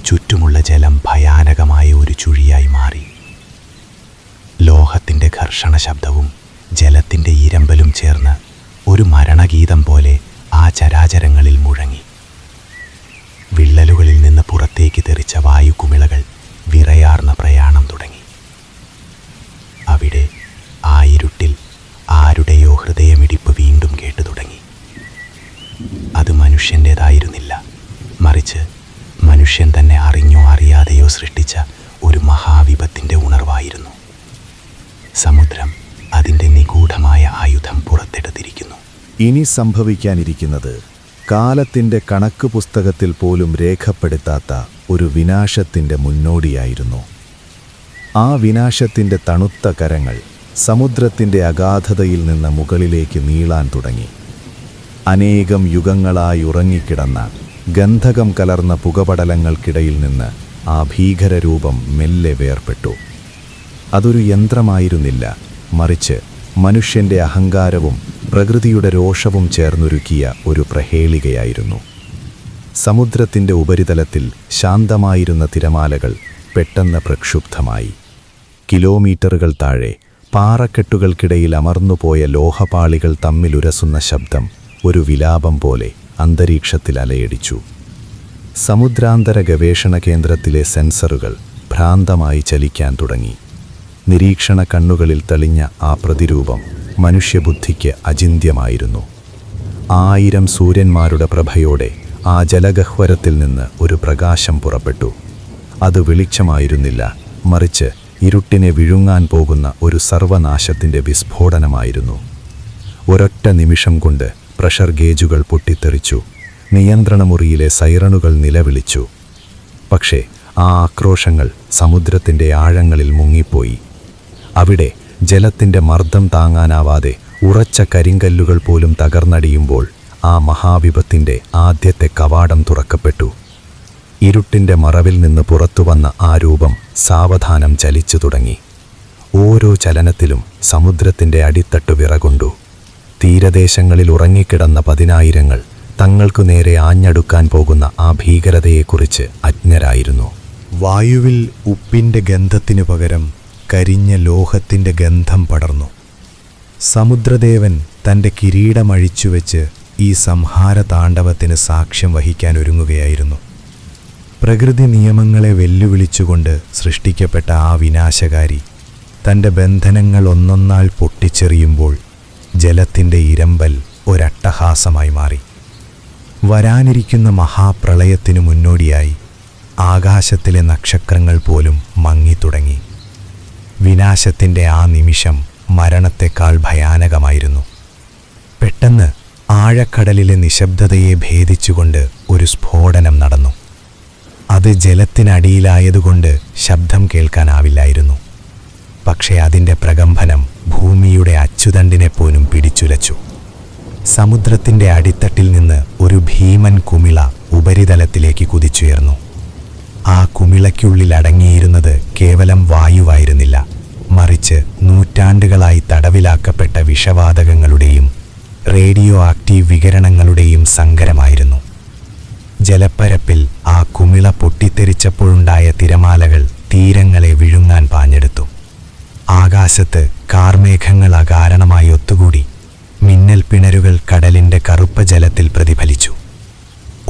ചുറ്റുമുള്ള ജലം ഭയാനകമായ ഒരു ചുഴിയായി മാറി. ലോഹത്തിൻ്റെ ഘർഷണ ശബ്ദവും ജലത്തിൻ്റെ ഇരമ്പലും ചേർന്ന് ഒരു മരണഗീതം പോലെ ആ ചരാചരങ്ങളിൽ മുഴങ്ങി. വിള്ളലുകളിൽ നിന്ന് പുറത്തേക്ക് തെറിച്ച വായുക്കുമിളകൾ വിറയാർന്ന പ്രയാണം തുടങ്ങി. അവിടെ ആ ഇരുട്ടിൽ ആരുടെയോ ഹൃദയമിടിപ്പ് വീണ്ടും കേട്ടു തുടങ്ങി. അത് മനുഷ്യൻ്റേതായിരുന്നില്ല, മറിച്ച് മനുഷ്യൻ തന്നെ അറിഞ്ഞോ അറിയാതെയോ സൃഷ്ടിച്ച ഒരു മഹാവിപത്തിൻ്റെ ഉണർവായിരുന്നു. സമുദ്രം അതിൻ്റെ നിഗൂഢമായ ആയുധം പുറത്തെടുത്തിരിക്കുന്നു. ഇനി സംഭവിക്കാനിരിക്കുന്നത് കാലത്തിൻ്റെ കണക്ക് പുസ്തകത്തിൽ പോലും രേഖപ്പെടുത്താത്ത ഒരു വിനാശത്തിൻ്റെ മുന്നോടിയായിരുന്നു. ആ വിനാശത്തിൻ്റെ തണുത്ത കരങ്ങൾ സമുദ്രത്തിൻ്റെ അഗാധതയിൽ നിന്ന് മുകളിലേക്ക് നീളാൻ തുടങ്ങി. അനേകം യുഗങ്ങളായി ഉറങ്ങിക്കിടന്ന ഗന്ധകം കലർന്ന പുകപടലങ്ങൾക്കിടയിൽ നിന്ന് ആ ഭീകരരൂപം മെല്ലെ വേർപെട്ടു. അതൊരു യന്ത്രമായിരുന്നില്ല, മറിച്ച് മനുഷ്യൻ്റെ അഹങ്കാരവും പ്രകൃതിയുടെ രോഷവും ചേർന്നൊരുക്കിയ ഒരു പ്രഹേളികയായിരുന്നു. സമുദ്രത്തിൻ്റെ ഉപരിതലത്തിൽ ശാന്തമായിരുന്ന തിരമാലകൾ പെട്ടെന്ന് പ്രക്ഷുബ്ധമായി. കിലോമീറ്ററുകൾ താഴെ പാറക്കെട്ടുകൾക്കിടയിൽ അമർന്നുപോയ ലോഹപാളികൾ തമ്മിലുരസുന്ന ശബ്ദം ഒരു വിലാപം പോലെ അന്തരീക്ഷത്തിൽ അലയടിച്ചു. സമുദ്രാന്തര ഗവേഷണ കേന്ദ്രത്തിലെ സെൻസറുകൾ ഭ്രാന്തമായി ചലിക്കാൻ തുടങ്ങി. നിരീക്ഷണ കണ്ണുകളിൽ തെളിഞ്ഞ ആ പ്രതിരൂപം മനുഷ്യബുദ്ധിക്ക് അചിന്ത്യമായിരുന്നു. 1000 സൂര്യന്മാരുടെ പ്രഭയോടെ ആ ജലഗഹ്വരത്തിൽ നിന്ന് ഒരു പ്രകാശം പുറപ്പെട്ടു. അത് വെളിച്ചമായിരുന്നില്ല, മറിച്ച് ഇരുട്ടിനെ വിഴുങ്ങാൻ പോകുന്ന ഒരു സർവനാശത്തിൻ്റെ വിസ്ഫോടനമായിരുന്നു. ഒരൊറ്റ നിമിഷം കൊണ്ട് പ്രഷർ ഗേജുകൾ പൊട്ടിത്തെറിച്ചു. നിയന്ത്രണമുറിയിലെ സൈറണുകൾ നിലവിളിച്ചു. പക്ഷേ ആ ആക്രോശങ്ങൾ സമുദ്രത്തിൻ്റെ ആഴങ്ങളിൽ മുങ്ങിപ്പോയി. അവിടെ ജലത്തിൻ്റെ മർദ്ദം താങ്ങാനാവാതെ ഉറച്ച കരിങ്കല്ലുകൾ പോലും തകർന്നടിയുമ്പോൾ ആ മഹാവിപത്തിൻ്റെ ആദ്യത്തെ കവാടം തുറക്കപ്പെട്ടു. ഇരുട്ടിൻ്റെ മറവിൽ നിന്ന് പുറത്തുവന്ന ആ രൂപം സാവധാനം ചലിച്ചു തുടങ്ങി. ഓരോ ചലനത്തിലും സമുദ്രത്തിൻ്റെ അടിത്തട്ട് വിറകൊണ്ടു. തീരദേശങ്ങളിൽ ഉറങ്ങിക്കിടന്ന 10,000 തങ്ങൾക്കു നേരെ ആഞ്ഞടുക്കാൻ പോകുന്ന ആ ഭീകരതയെക്കുറിച്ച് അജ്ഞരായിരുന്നു. വായുവിൽ ഉപ്പിൻ്റെ ഗന്ധത്തിനു പകരം കരിഞ്ഞ ലോഹത്തിൻ്റെ ഗന്ധം പടർന്നു. സമുദ്രദേവൻ തൻ്റെ കിരീടമഴിച്ചുവെച്ച് ഈ സംഹാര താണ്ഡവത്തിന് സാക്ഷ്യം വഹിക്കാൻ ഒരുങ്ങുകയായിരുന്നു. പ്രകൃതി നിയമങ്ങളെ വെല്ലുവിളിച്ചുകൊണ്ട് സൃഷ്ടിക്കപ്പെട്ട ആ വിനാശകാരി തൻ്റെ ബന്ധനങ്ങൾ ഒന്നൊന്നാൾ പൊട്ടിച്ചെറിയുമ്പോൾ ജലത്തിൻ്റെ ഇരമ്പൽ ഒരട്ടഹാസമായി മാറി. വരാനിരിക്കുന്ന മഹാപ്രളയത്തിനു മുന്നോടിയായി ആകാശത്തിലെ നക്ഷത്രങ്ങൾ പോലും മങ്ങിത്തുടങ്ങി. വിനാശത്തിൻ്റെ ആ നിമിഷം മരണത്തെക്കാൾ ഭയാനകമായിരുന്നു. പെട്ടെന്ന് ആഴക്കടലിലെ നിശബ്ദതയെ ഭേദിച്ചുകൊണ്ട് ഒരു സ്ഫോടനം നടന്നു. അത് ജലത്തിനടിയിലായതുകൊണ്ട് ശബ്ദം കേൾക്കാനാവില്ലായിരുന്നു. പക്ഷേ അതിൻ്റെ പ്രകമ്പനം ഭൂമിയുടെ അച്ചുതണ്ടിനെപ്പോലും പിടിച്ചുലച്ചു. സമുദ്രത്തിൻ്റെ അടിത്തട്ടിൽ നിന്ന് ഒരു ഭീമൻ കുമിള ഉപരിതലത്തിലേക്ക് കുതിച്ചുയർന്നു. ആ കുമിളയ്ക്കുള്ളിൽ അടങ്ങിയിരുന്നത് കേവലം വായുവായിരുന്നില്ല, മറിച്ച് നൂറ്റാണ്ടുകളായി തടവിലാക്കപ്പെട്ട വിഷവാതകങ്ങളുടെയും റേഡിയോ ആക്റ്റീവ് വികിരണങ്ങളുടെയും സങ്കരമായിരുന്നു. ജലപ്പരപ്പിൽ ആ കുമിള പൊട്ടിത്തെറിച്ചപ്പോഴുണ്ടായ തിരമാലകൾ തീരങ്ങളെ വിഴുങ്ങാൻ പാഞ്ഞെടുത്തു. ആകാശത്ത് കാർമേഘങ്ങൾ അകാരണമായി ഒത്തുകൂടി. മിന്നൽ പിണരുകൾ കടലിൻ്റെ കറുപ്പ ജലത്തിൽ പ്രതിഫലിച്ചു.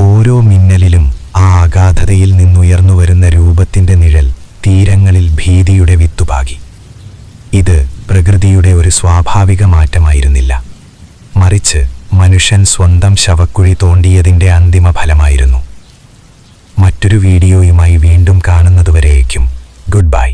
ഓരോ മിന്നലിലും ആ അഗാധതയിൽ നിന്നുയർന്നുവരുന്ന രൂപത്തിൻ്റെ നിഴൽ തീരങ്ങളിൽ ഭീതിയുടെ വിത്തുപാകി. ഇത് പ്രകൃതിയുടെ ഒരു സ്വാഭാവിക മാറ്റമായിരുന്നില്ല, മറിച്ച് മനുഷ്യൻ സ്വന്തം ശവക്കുഴി തോണ്ടിയതിൻ്റെ അന്തിമ ഫലമായിരുന്നു. മറ്റൊരു വീഡിയോയുമായി വീണ്ടും കാണുന്നതുവരേക്കും ഗുഡ് ബൈ.